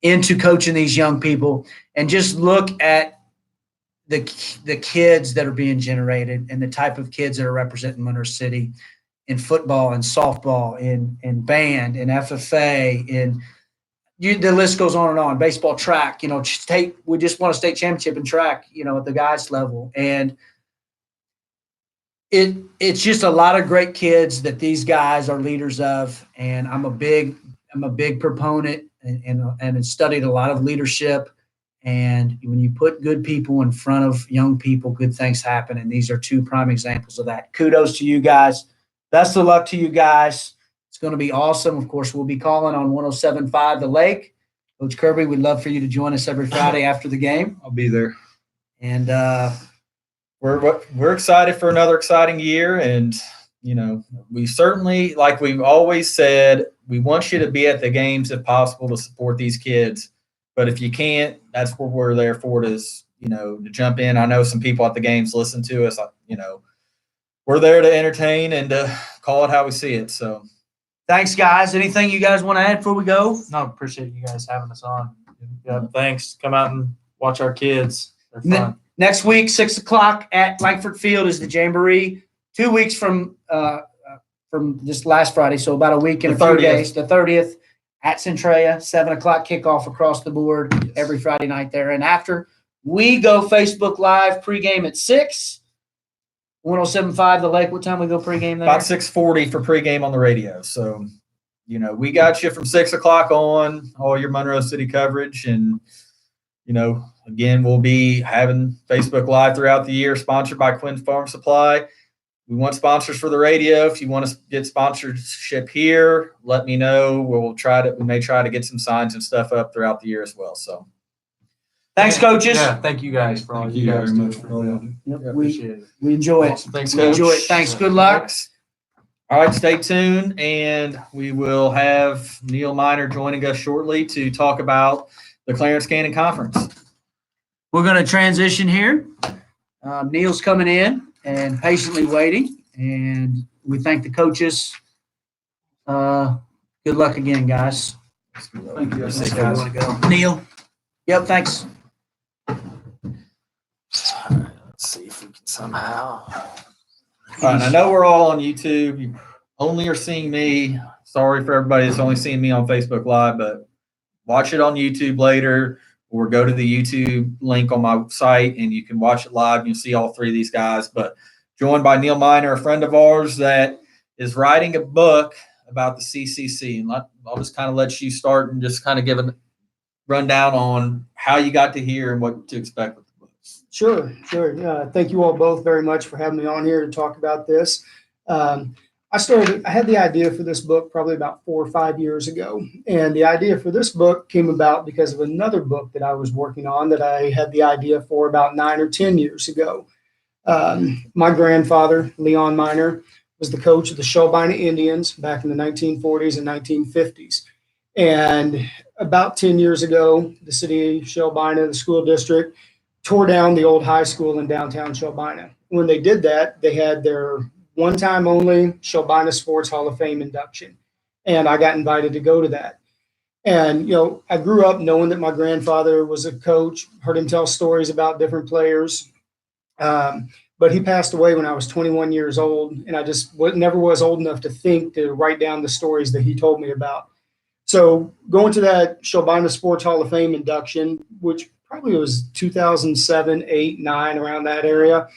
into coaching these young people, and just look at the kids that are being generated and the type of kids that are representing Monroe City in football and softball, in band, in FFA, the list goes on and on. Baseball, track, we just won a state championship in track, at the guys level. And it's just a lot of great kids that these guys are leaders of. And I'm a big proponent and studied a lot of leadership. And when you put good people in front of young people, good things happen. And these are 2 prime examples of that. Kudos to you guys. Best of luck to you guys. It's going to be awesome. Of course, we'll be calling on 107.5 The Lake. Coach Kirby, we'd love for you to join us every Friday after the game. I'll be there. And we're excited for another exciting year. And, we certainly, like we've always said, we want you to be at the games if possible to support these kids. But if you can't, that's what we're there for, to jump in. I know some people at the games listen to us, we're there to entertain and to call it how we see it. So thanks, guys. Anything you guys want to add before we go? No, appreciate you guys having us on. Yeah, thanks. Come out and watch our kids. They're fun. Next week, 6 o'clock at Langford Field is the Jamboree. 2 weeks from this last Friday, so about a week and a few days. The 30th at Centralia, 7 o'clock kickoff across the board every Friday night there. And after, we go Facebook Live pregame at 6. 107.5 The Lake. What time we go pregame there? About 6:40 for pregame on the radio. So, we got you from 6 o'clock on, all your Monroe City coverage. And, again, we'll be having Facebook Live throughout the year, sponsored by Quinn Farm Supply. We want sponsors for the radio. If you want to get sponsorship here, let me know. We may try to get some signs and stuff up throughout the year as well. So Thanks, coaches. Yeah, thank you guys for all Thank you you guys very do. much for all y'all do. Yep, Yeah, we appreciate it. enjoy it. Awesome. Thanks, We Coach. enjoy it. Thanks. Good luck. All right, stay tuned, and we will have Neil Miner joining us shortly to talk about the Clarence Cannon Conference. We're going to transition here. Neil's coming in and patiently waiting, and we thank the coaches. Good luck again, guys. Thank you. Thanks, Where guys. you want to go? Neil. Yep, thanks. Let's see if we can somehow. All right, I know we're all on YouTube. You only are seeing me. Sorry for everybody that's only seeing me on Facebook Live, but watch it on YouTube later, or go to the YouTube link on my site and you can watch it live. You'll see all three of these guys. But joined by Neil Miner, a friend of ours that is writing a book about the CCC. And I'll just kind of let you start and just kind of give a rundown on how you got to here and what to expect with the book. Sure. Thank you all both very much for having me on here to talk about this. I had the idea for this book probably about 4 or 5 years ago. And the idea for this book came about because of another book that I was working on that I had the idea for about 9 or 10 years ago. My grandfather, Leon Miner, was the coach of the Shelbina Indians back in the 1940s and 1950s. And about 10 years ago, the city of Shelbina, the school district, tore down the old high school in downtown Shelbina. When they did that, they had their one-time only Shelbina Sports Hall of Fame induction. And I got invited to go to that. And, I grew up knowing that my grandfather was a coach, heard him tell stories about different players. But he passed away when I was 21 years old, and I just never was old enough to think to write down the stories that he told me about. So going to that Shelbina Sports Hall of Fame induction, which probably was 2007, 8, 9, around that area,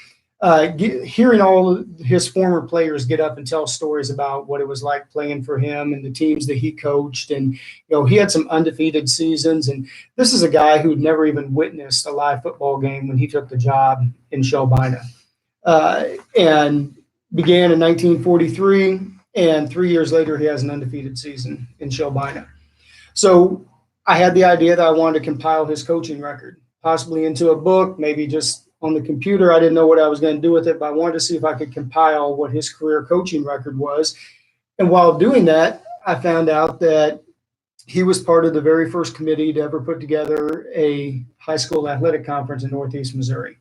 hearing all his former players get up and tell stories about what it was like playing for him and the teams that he coached. And, he had some undefeated seasons. And this is a guy who'd never even witnessed a live football game when he took the job in Shelbina. And began in 1943, and 3 years later, he has an undefeated season in Shelbina. So I had the idea that I wanted to compile his coaching record, possibly into a book, maybe just on the computer. I didn't know what I was going to do with it, but I wanted to see if I could compile what his career coaching record was. And while doing that, I found out that he was part of the very first committee to ever put together a high school athletic conference in Northeast Missouri.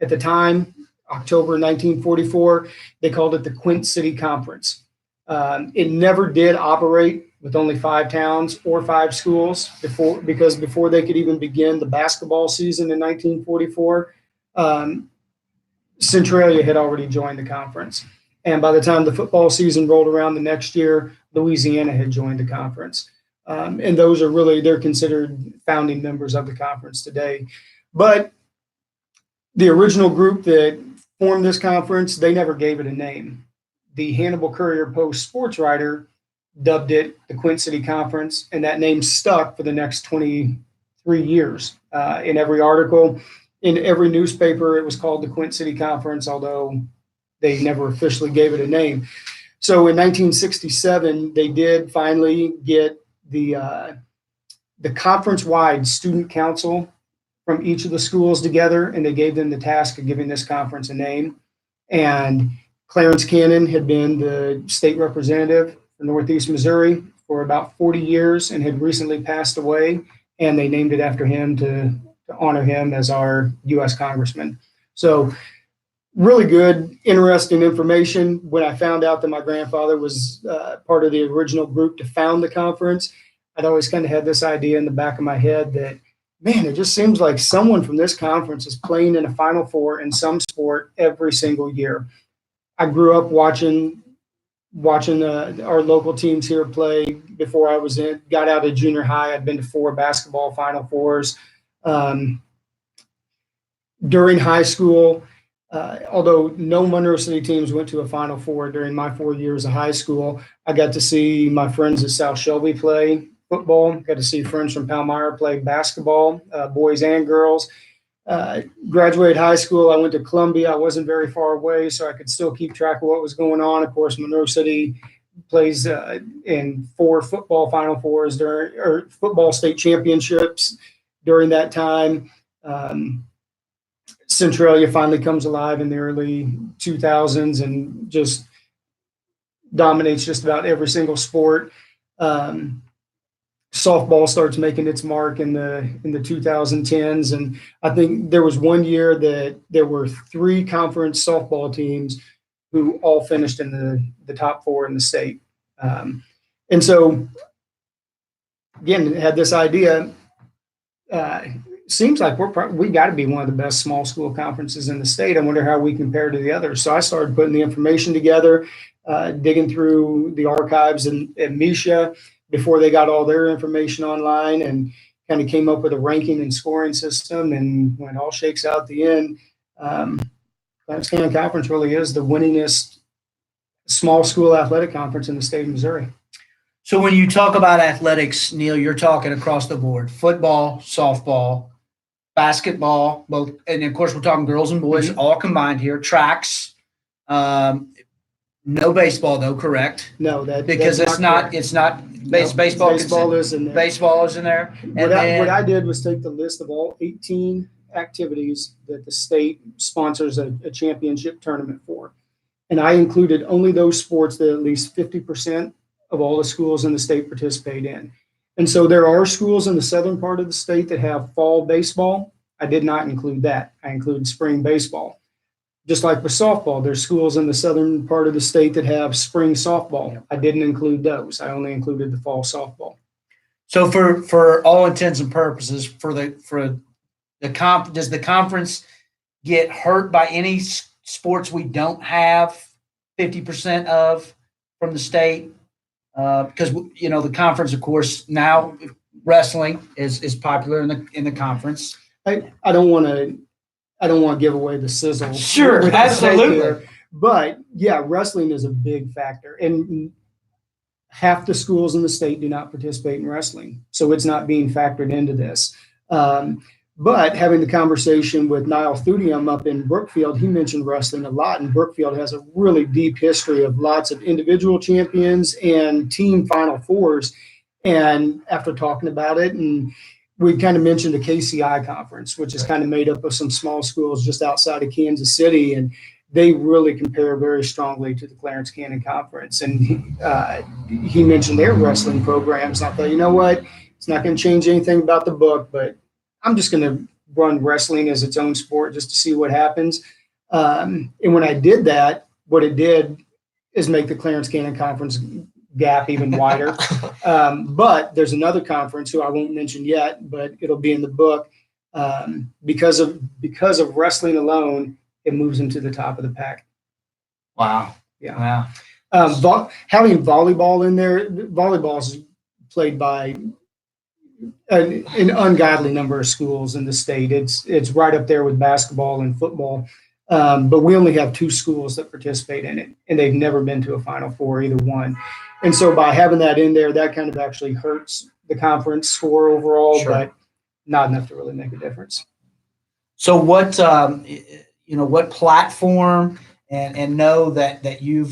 At the time, October 1944, they called it the Quinn City Conference. It never did operate with only 5 towns or 5 schools because before they could even begin the basketball season in 1944, Centralia had already joined the conference. And by the time the football season rolled around the next year, Louisiana had joined the conference. And those are really, they're considered founding members of the conference today. But the original group that formed this conference, they never gave it a name. The Hannibal Courier-Post sports writer dubbed it the Quinn City Conference, and that name stuck for the next 23 years. In every article, in every newspaper, it was called the Quinn City Conference, although they never officially gave it a name. So in 1967, they did finally get the conference-wide student council from each of the schools together, and they gave them the task of giving this conference a name. And Clarence Cannon had been the state representative for Northeast Missouri for about 40 years and had recently passed away, and they named it after him to honor him as our U.S. Congressman. So really good, interesting information. When I found out that my grandfather was part of the original group to found the conference, I'd always kind of had this idea in the back of my head that, man, it just seems like someone from this conference is playing in a Final Four in some sport every single year. I grew up watching our local teams here play before I got out of junior high. I'd been to 4 basketball Final Fours. During high school, although no Monroe City teams went to a Final Four during my 4 years of high school, I got to see my friends at South Shelby play football. Got to see friends from Palmyra play basketball, boys and girls. Graduated high school. I went to Columbia. I wasn't very far away, so I could still keep track of what was going on. Of course, Monroe City plays in 4 football Final Fours or football state championships during that time. Centralia finally comes alive in the early 2000s and just dominates just about every single sport. Softball starts making its mark in the 2010s, and I think there was one year that there were 3 conference softball teams who all finished in the top 4 in the state. And so, again, had this idea. Seems like we got to be one of the best small school conferences in the state. I wonder how we compare to the others. So I started putting the information together, digging through the archives at Misha before they got all their information online, and kind of came up with a ranking and scoring system. And when it all shakes out at the end, Clarence County Conference really is the winningest small school athletic conference in the state of Missouri. So when you talk about athletics, Neil, you're talking across the board: football, softball, basketball, both, and of course we're talking girls and boys all combined here. Tracks, no baseball though, correct? No, Because that's it's not baseball. Baseball is in there. Baseball is in there. What I did was take the list of all 18 activities that the state sponsors a championship tournament for, and I included only those sports that at least 50% of all the schools in the state participate in. And so there are schools in the southern part of the state that have fall baseball. I did not include that. I included spring baseball. Just like with softball, there's schools in the southern part of the state that have spring softball. I didn't include those. I only included the fall softball. So for all intents and purposes, does the conference get hurt by any sports we don't have 50% of from the state? Because the conference, of course, now wrestling is popular in the conference. I don't want to give away the sizzle. Sure, with the absolutely. there, but yeah, wrestling is a big factor, and half the schools in the state do not participate in wrestling, so it's not being factored into this. But having the conversation with Niall Thudium up in Brookfield, he mentioned wrestling a lot, and Brookfield has a really deep history of lots of individual champions and team Final Fours. And after talking about it, and we kind of mentioned the KCI conference, which is kind of made up of some small schools just outside of Kansas City, and they really compare very strongly to the Clarence Cannon Conference. And he mentioned their wrestling programs. And I thought, you know what, it's not going to change anything about the book, but I'm just going to run wrestling as its own sport just to see what happens. And when I did that, what it did is make the Clarence Cannon Conference gap even wider. But there's another conference who I won't mention yet, but it'll be in the book. Because of wrestling alone, it moves into the top of the pack. Wow. Yeah. Wow. Having volleyball in there, volleyball is played by an ungodly number of schools in the state. It's right up there with basketball and football. But we only have 2 schools that participate in it, and they've never been to a Final Four, either one. And so by having that in there, that kind of actually hurts the conference score overall, Sure. but not enough to really make a difference. So what platform, and know that you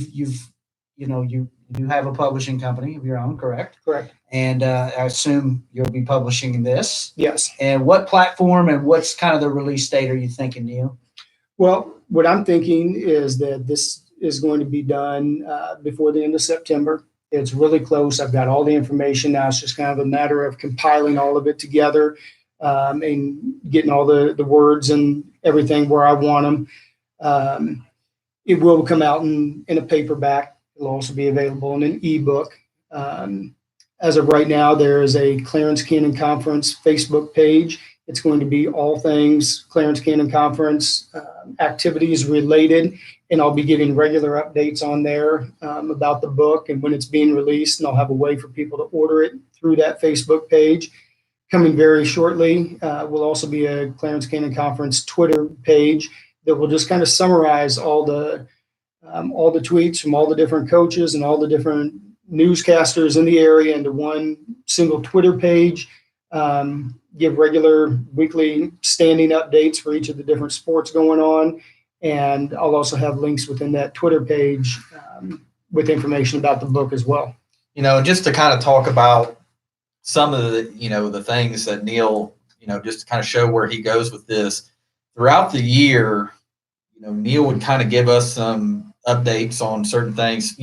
have a publishing company of your own, correct? Correct. And I assume you'll be publishing this. Yes. And what platform and what's kind of the release date are you thinking, Neil? Well, what I'm thinking is that this is going to be done before the end of September. It's really close. I've got all the information now. It's just kind of a matter of compiling all of it together and getting all the words and everything where I want them. It will come out in a paperback. It'll also be available in an ebook. As of right now, there is a Clarence Cannon Conference Facebook page. It's going to be all things Clarence Cannon Conference activities related, and I'll be giving regular updates on there about the book and when it's being released, and I'll have a way for people to order it through that Facebook page. Coming very shortly will also be a Clarence Cannon Conference Twitter page that will just kind of summarize all the tweets from all the different coaches and all the different newscasters in the area into one single Twitter page, give regular weekly standing updates for each of the different sports going on. And I'll also have links within that Twitter page with information about the book as well. Just to kind of talk about some of the, the things that Neil, just to kind of show where he goes with this throughout the year, Neil would kind of give us some updates on certain things.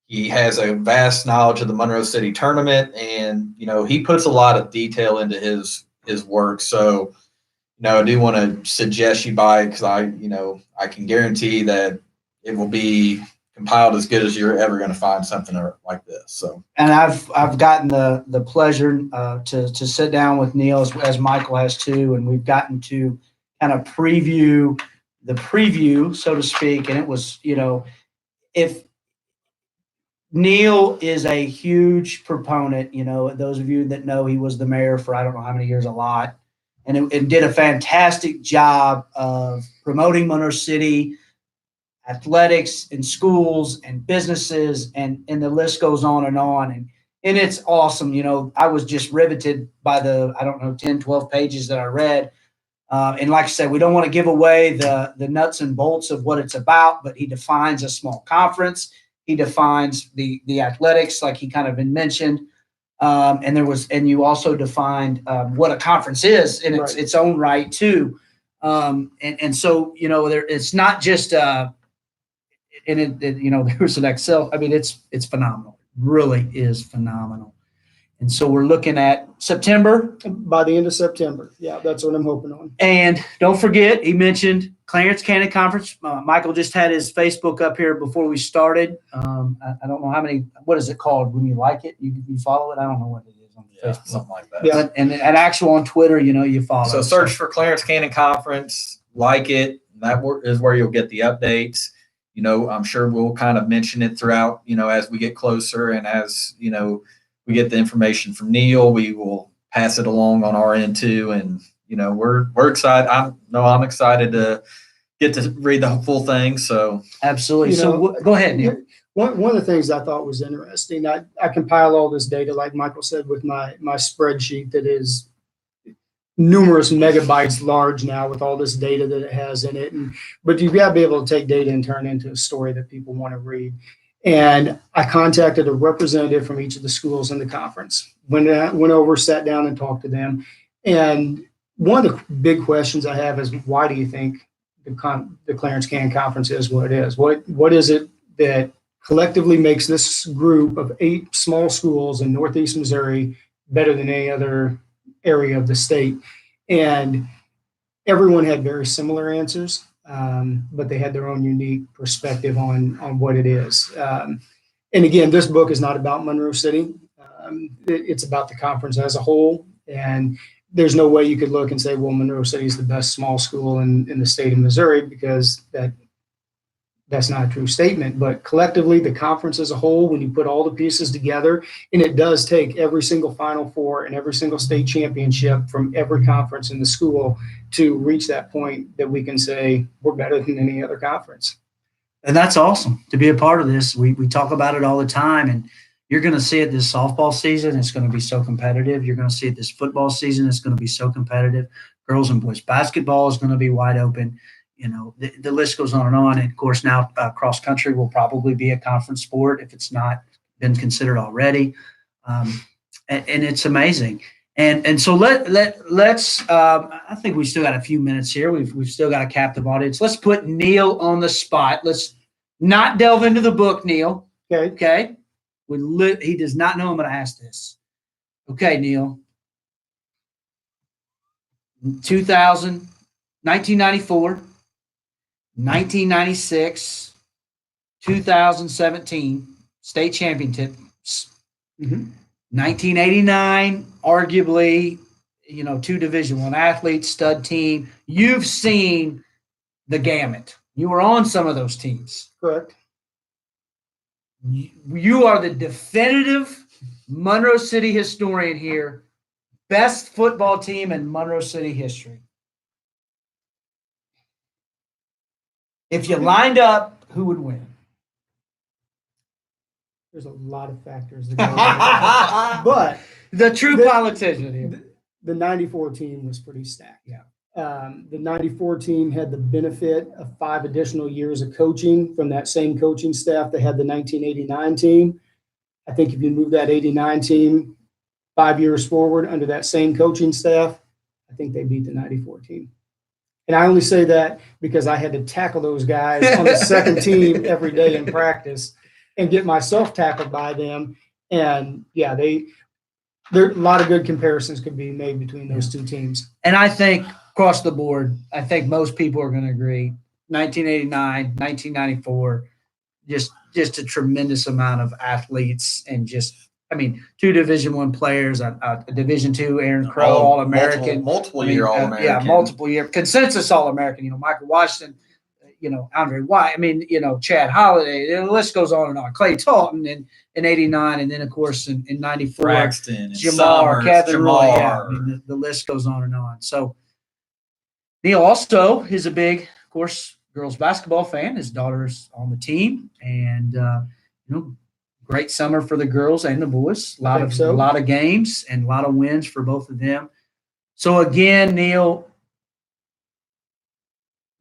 He has a vast knowledge of the Monroe City tournament, and, he puts a lot of detail into his work. So, I do want to suggest you buy it because I can guarantee that it will be compiled as good as you're ever going to find something like this. So, and I've gotten the pleasure to sit down with Neil as Michael has too, and we've gotten to kind of preview the preview, so to speak. And it was, if Neil is a huge proponent, those of you that know, he was the mayor for I don't know how many years, a lot, and did a fantastic job of promoting Monroe City athletics in schools and businesses, and the list goes on. And it's awesome. I was just riveted by the, 10, 12 pages that I read. And like I said, we don't want to give away the nuts and bolts of what it's about, but he defines a small conference. He defines the athletics, like he kind of been mentioned. And you also defined what a conference is in its own right too. And so, it's not just, there's an Excel. I mean, it's phenomenal. It really is phenomenal. And so we're looking at September. By the end of September. Yeah, that's what I'm hoping on. And don't forget, he mentioned Clarence Cannon Conference. Michael just had his Facebook up here before we started. I don't know how many, what is it called when you like it? You follow it? I don't know what it is on Facebook. Something like that. Yeah. And actual on Twitter, you follow. So search for Clarence Cannon Conference, like it. That is where you'll get the updates. I'm sure we'll kind of mention it throughout, as we get closer, and as, we get the information from Neil, we will pass it along on our end too. And, we're excited. I'm excited to get to read the full thing. So absolutely. Go ahead, Neil. One of the things I thought was interesting, I compile all this data, like Michael said, with my spreadsheet that is numerous megabytes large now with all this data that it has in it. But you've got to be able to take data and turn it into a story that people want to read. And I contacted a representative from each of the schools in the conference. Went over, sat down and talked to them. And one of the big questions I have is, why do you think the Clarence Cannon Conference is what it is? What is it that collectively makes this group of 8 small schools in Northeast Missouri better than any other area of the state? And everyone had very similar answers, but they had their own unique perspective on what it is. And again, this book is not about Monroe City. It's about the conference as a whole. And there's no way you could look and say, well, Monroe City is the best small school in the state of Missouri, because that's not a true statement. But collectively, the conference as a whole, when you put all the pieces together, and it does take every single Final Four and every single state championship from every conference in the school to reach that point that we can say we're better than any other conference. And that's awesome to be a part of this. We talk about it all the time, and you're going to see it this softball season. It's going to be so competitive. You're going to see it this football season. It's going to be so competitive. Girls and boys basketball is going to be wide open. The list goes on. And of course, now cross country will probably be a conference sport if it's not been considered already. And it's amazing. And so let's I think we still got a few minutes here. We've still got a captive audience. Let's put Neil on the spot. Let's not delve into the book, Neil. Okay. He does not know I'm going to ask this. Okay, Neil. 1994, 1996, 2017 state championships. 1989, arguably, 2 Division I athletes, stud team. You've seen the gamut. You were on some of those teams. Correct. You are the definitive Monroe City historian here. Best football team in Monroe City history. If you lined up, who would win? There's a lot of factors that go into that. But The true The- politician here. the 94 team was pretty stacked. Yeah. The 94 team had the benefit of 5 additional years of coaching from that same coaching staff that had the 1989 team. I think if you move that 89 team 5 years forward under that same coaching staff, I think they beat the 94 team. And I only say that because I had to tackle those guys on the second team every day in practice and get myself tackled by them. And yeah, there a lot of good comparisons could be made between those two teams. And I think across the board, I think most people are going to agree 1989, 1994, just a tremendous amount of athletes and just, I mean, 2 Division I players, a Division II Aaron Crow, All-American. multiple I mean, year All-American. Yeah, multiple year consensus All-American. Michael Washington, Andre White. I mean, Chad Holliday. The list goes on and on. Clay Talton in '89, and then of course in '94, Braxton, and Jamar, Summers, Kevin Roy. Yeah, Jamar. I mean, the list goes on and on. So Neil also is a big, of course, girls basketball fan. His daughter's on the team, and great summer for the girls and the boys. A lot of games and a lot of wins for both of them. So again, Neil,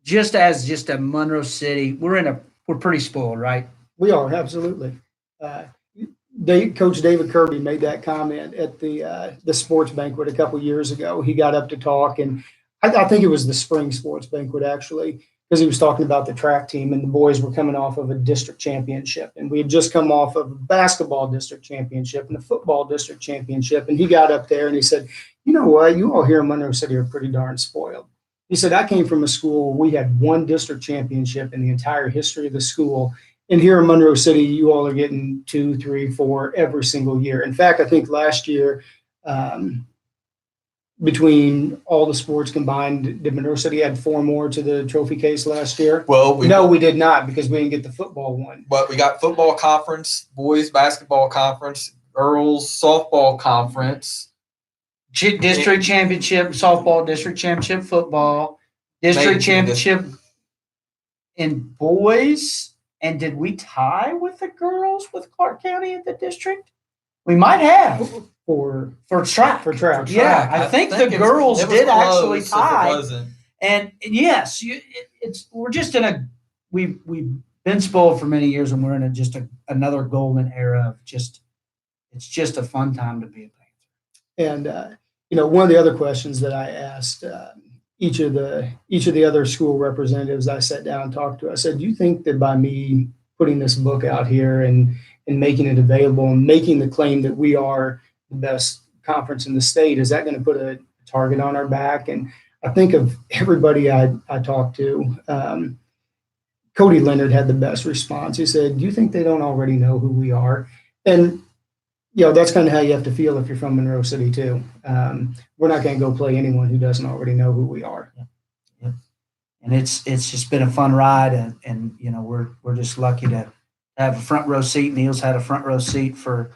just a Monroe City, we're pretty spoiled, right? We are, absolutely. Coach David Kirby made that comment at the sports banquet a couple years ago. He got up to talk, and I think it was the spring sports banquet, actually, because he was talking about the track team, and the boys were coming off of a district championship. And we had just come off of a basketball district championship and a football district championship. And he got up there and he said, you know what? You all here in Monroe City are pretty darn spoiled. He said, I came from a school where we had 1 district championship in the entire history of the school. And here in Monroe City, you all are getting 2, 3, 4 every single year. In fact, I think last year, between all the sports combined, did Monroe City add 4 more to the trophy case last year? Well, No, we did not, because we didn't get the football one. But we got football conference, boys basketball conference, girls softball conference. District championship softball, district championship football, district Maybe championship in boys. And did we tie with the girls with Clark County in the district? We might have For track. For track. Yeah, I think the girls did actually tie. And yes, we're just we've been spoiled for many years, and we're in another golden era of it's just a fun time to be a Panther. And one of the other questions that I asked each of the other school representatives I sat down and talked to, I said, do you think that by me putting this book out here and making it available and making the claim that we are the best conference in the state, is that going to put a target on our back? And I think of everybody I talked to, Cody Leonard had the best response. He said, do you think they don't already know who we are? And that's kind of how you have to feel if you're from Monroe City too. We're not going to go play anyone who doesn't already know who we are. Yeah. And it's just been a fun ride, and we're just lucky to have a front row seat. Neil's had a front row seat for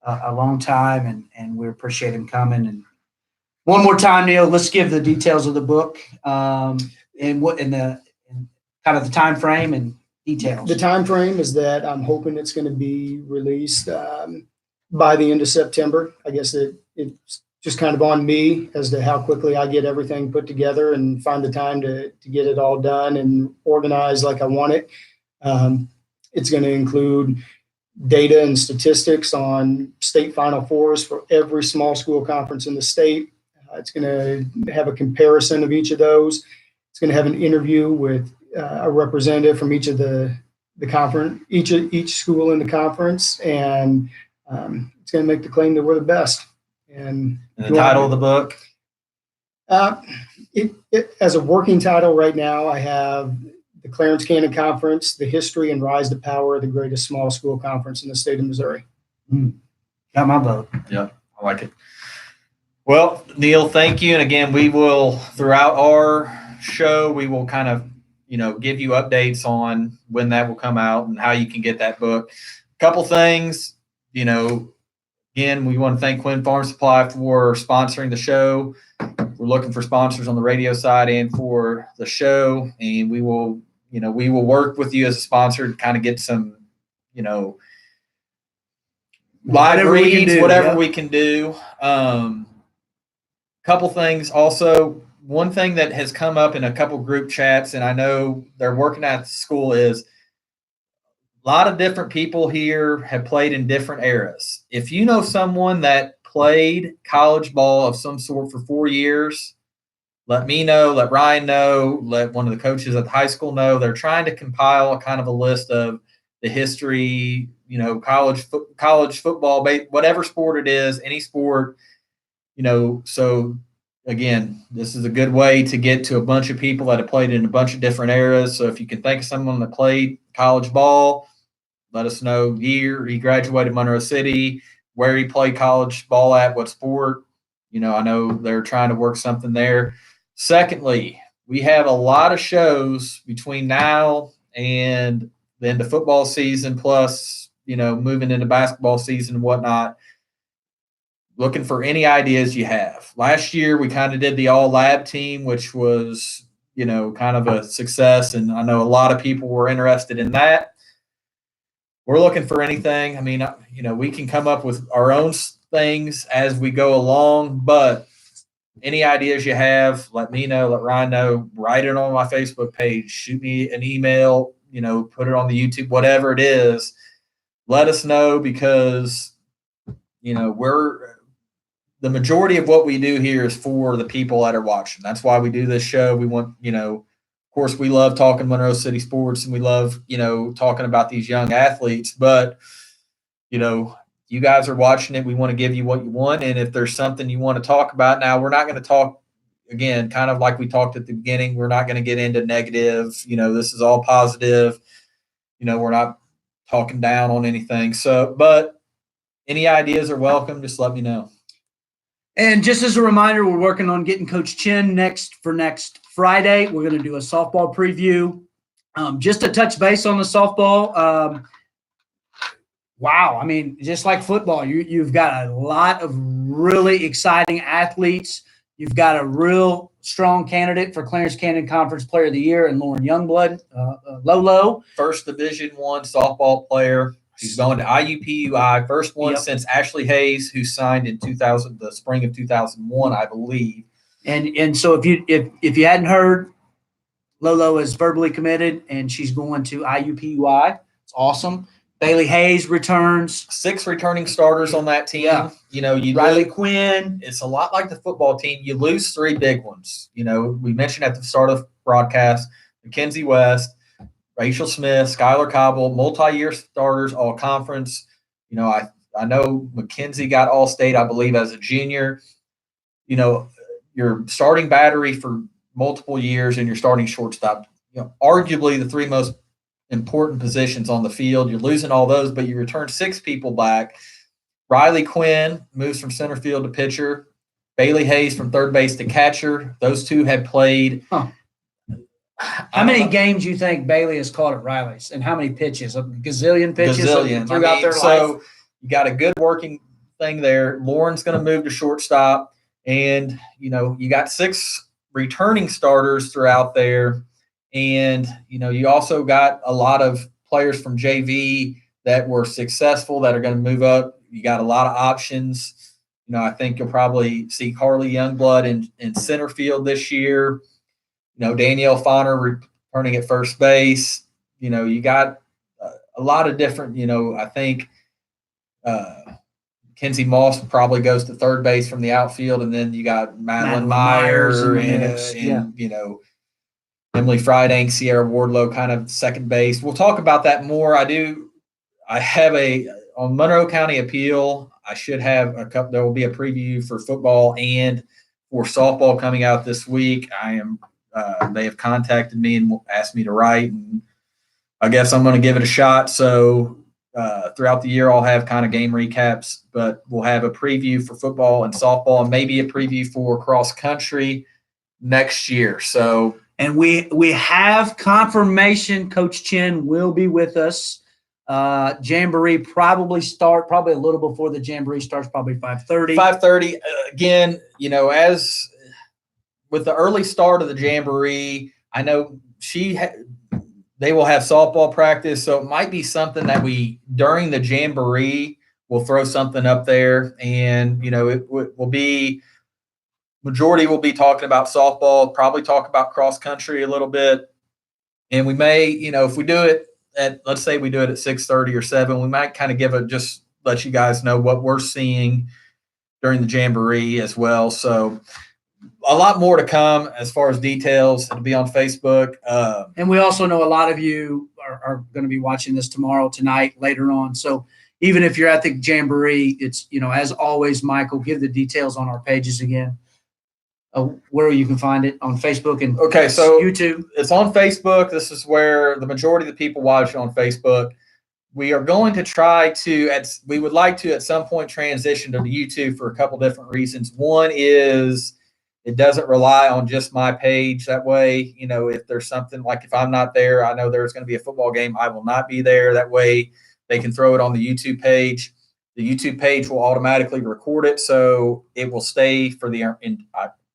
a long time, and we appreciate him coming. And one more time, Neil, let's give the details of the book and kind of the time frame and details. The time frame is that I'm hoping it's going to be released by the end of September. I guess it's just kind of on me as to how quickly I get everything put together and find the time to get it all done and organized like I want it. It's going to include data and statistics on state Final Fours for every small school conference in the state. It's going to have a comparison of each of those. It's going to have an interview with a representative from each of the conference, each school in the conference, and it's going to make the claim that we're the best. And the title of the book? As a working title right now, I have the Clarence Cannon Conference, the history and rise to power of the greatest small school conference in the state of Missouri. Got my vote. Yeah, I like it. Well, Neil, thank you. And again, we will, throughout our show, we will kind of, give you updates on when that will come out and how you can get that book. A couple things, again, we want to thank Quinn Farm Supply for sponsoring the show. We're looking for sponsors on the radio side and for the show, and we will work with you as a sponsor to kind of get some, live Whatever we can reads, do, whatever yep. we can do. Couple things also. One thing that has come up in a couple group chats, and I know they're working at the school, is a lot of different people here have played in different eras. If you know someone that played college ball of some sort for 4 years, let me know, let Ryan know, let one of the coaches at the high school know. They're trying to compile a kind of a list of the history, college football, whatever sport it is, any sport, so again, this is a good way to get to a bunch of people that have played in a bunch of different eras. So if you can think of someone that played college ball, let us know year he graduated Monroe City, where he played college ball at, what sport. I know they're trying to work something there. Secondly, we have a lot of shows between now and the end of football season, plus, moving into basketball season and whatnot. Looking for any ideas you have. Last year, we kind of did the all lab team, which was, kind of a success. And I know a lot of people were interested in that. We're looking for anything. I mean, we can come up with our own things as we go along, but any ideas you have, let me know, let Ryan know, write it on my Facebook page, shoot me an email, put it on the YouTube, whatever it is. Let us know, because, the majority of what we do here is for the people that are watching. That's why we do this show. We want, of course, we love talking Monroe City sports, and we love, talking about these young athletes. But, you guys are watching it. We want to give you what you want. And if there's something you want to talk about, now we're not going to talk, again, kind of like we talked at the beginning. We're not going to get into negative. This is all positive. We're not talking down on anything. So, but any ideas are welcome. Just let me know. And just as a reminder, we're working on getting Coach Chin next Friday. We're going to do a softball preview. Just to touch base on the softball. Wow. I mean, just like football, you've got a lot of really exciting athletes. You've got a real strong candidate for Clarence Canyon Conference Player of the Year and Lauren Youngblood, Lolo. First Division I softball player. He's going to IUPUI, first one since Ashley Hayes, who signed in the spring of 2001, I believe. And so if you hadn't heard, Lolo is verbally committed, and she's going to IUPUI. It's awesome. Bailey Hayes returns. 6 returning starters on that team. Yeah. Riley Quinn. It's a lot like the football team. You lose 3 big ones. We mentioned at the start of the broadcast, Mackenzie West, Rachel Smith, Skylar Cobble, multi-year starters, all conference. I know Mackenzie got all-state, I believe, as a junior. Your starting battery for multiple years and your starting shortstop, arguably the 3 most important positions on the field. You're losing all those, but you return 6 people back. Riley Quinn moves from center field to pitcher. Bailey Hayes from third base to catcher. Those 2 have played. How many games you think Bailey has caught at Riley's, and how many pitches? A gazillion pitches throughout their life. So you got a good working thing there. Lauren's going to move to shortstop, and you got 6 returning starters throughout there, and you also got a lot of players from JV that were successful that are going to move up. You got a lot of options. I think you'll probably see Carly Youngblood in center field this year. Danielle Fonner returning at first base. You got a lot of different, I think Kenzie Moss probably goes to third base from the outfield, and then you got Madeline Myers and Emily Friedang, Sierra Wardlow kind of second base. We'll talk about that more. I have on Monroe County Appeal, I should have there will be a preview for football and for softball coming out this week. They have contacted me and asked me to write, and I guess I'm going to give it a shot. So throughout the year, I'll have kind of game recaps, but we'll have a preview for football and softball, and maybe a preview for cross country next year. So, and we have confirmation Coach Chin will be with us. Jamboree probably a little before the Jamboree starts, probably 5:30. 5:30. Again, as with the early start of the Jamboree, I know they will have softball practice, so it might be something that during the Jamboree, we'll throw something up there, and it will be majority will be talking about softball, probably talk about cross country a little bit, and we may, if we do it at, let's say we do it at 6:30 or 7, we might kind of just let you guys know what we're seeing during the Jamboree as well. So a lot more to come as far as details. It'll be on Facebook. And we also know a lot of you are going to be watching this tomorrow, tonight, later on. So even if you're at the Jamboree, it's, as always, Michael, give the details on our pages again. Where you can find it on Facebook and so YouTube. It's on Facebook. This is where the majority of the people watch on Facebook. We are going to try to, we would like to at some point transition to YouTube for a couple different reasons. One is it doesn't rely on just my page. That way, if there's something like if I'm not there, I know there's going to be a football game, I will not be there. That way they can throw it on the YouTube page. The YouTube page will automatically record it, so it will stay for the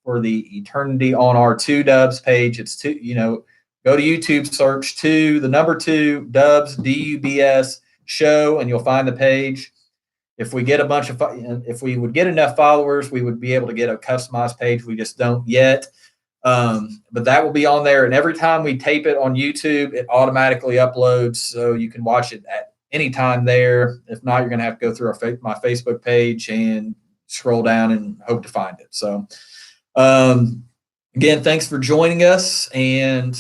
eternity on our 2 Dubs page. It's go to YouTube, search 2 Dubs, DUBS show, and you'll find the page. If we get if we would get enough followers, we would be able to get a customized page. We just don't yet. But that will be on there. And every time we tape it on YouTube, it automatically uploads. So you can watch it at any time there. If not, you're going to have to go through my Facebook page and scroll down and hope to find it. So, again, thanks for joining us. And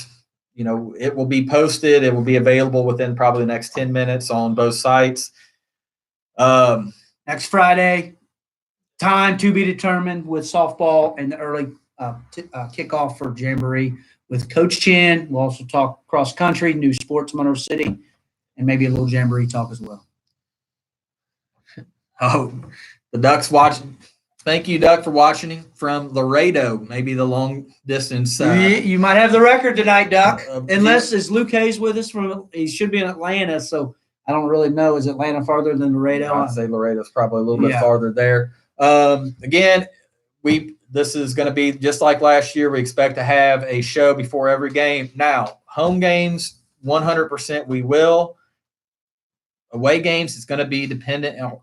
it will be posted. It will be available within probably the next 10 minutes on both sites. Next Friday, time to be determined with softball and the early kickoff for Jamboree with Coach Chin. We'll also talk cross country, new sports in Monroe City, and maybe a little Jamboree talk as well. Oh, the Ducks watching. Thank you, Duck, for watching from Laredo, maybe the long distance. You might have the record tonight, Duck. Unless is Luke Hayes with us he should be in Atlanta, so I don't really know. Is Atlanta farther than Laredo? I'd say Laredo's probably a little bit farther there. Again, this is going to be just like last year. We expect to have a show before every game. Now, home games, 100% we will. Away games, it's going to be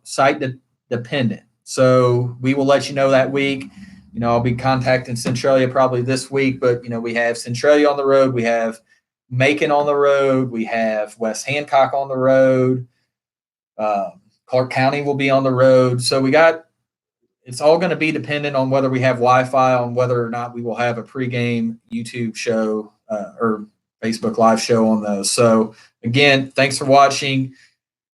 site dependent. So we will let you know that week. I'll be contacting Centralia probably this week, but, we have Centralia on the road. We have Macon on the road. We have West Hancock on the road. Clark County will be on the road. So it's all going to be dependent on whether we have Wi-Fi, on whether or not we will have a pregame YouTube show or Facebook Live show on those. So, again, thanks for watching.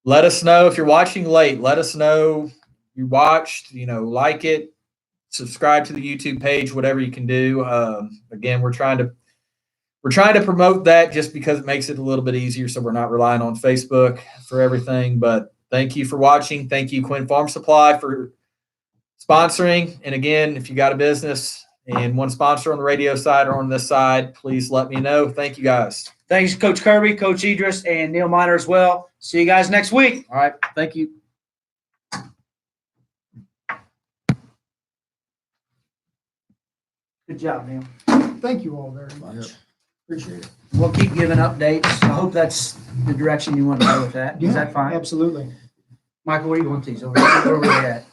Let us know if you're watching late. Let us know you watched, like it, subscribe to the YouTube page, whatever you can do. Again, we're trying to promote that just because it makes it a little bit easier, so we're not relying on Facebook for everything. But thank you for watching. Thank you, Quinn Farm Supply, for sponsoring. And again, if you got a business and want to sponsor on the radio side or on this side, please let me know. Thank you, guys. Thanks, Coach Kirby, Coach Idris, and Neil Miner as well. See you guys next week. All right. Thank you. Good job, Neil. Thank you all very much. Yep. Appreciate it. We'll keep giving updates. I hope that's the direction you want to go with that. Is that fine? Absolutely. Michael, where do you want these? Over here? Where are we at?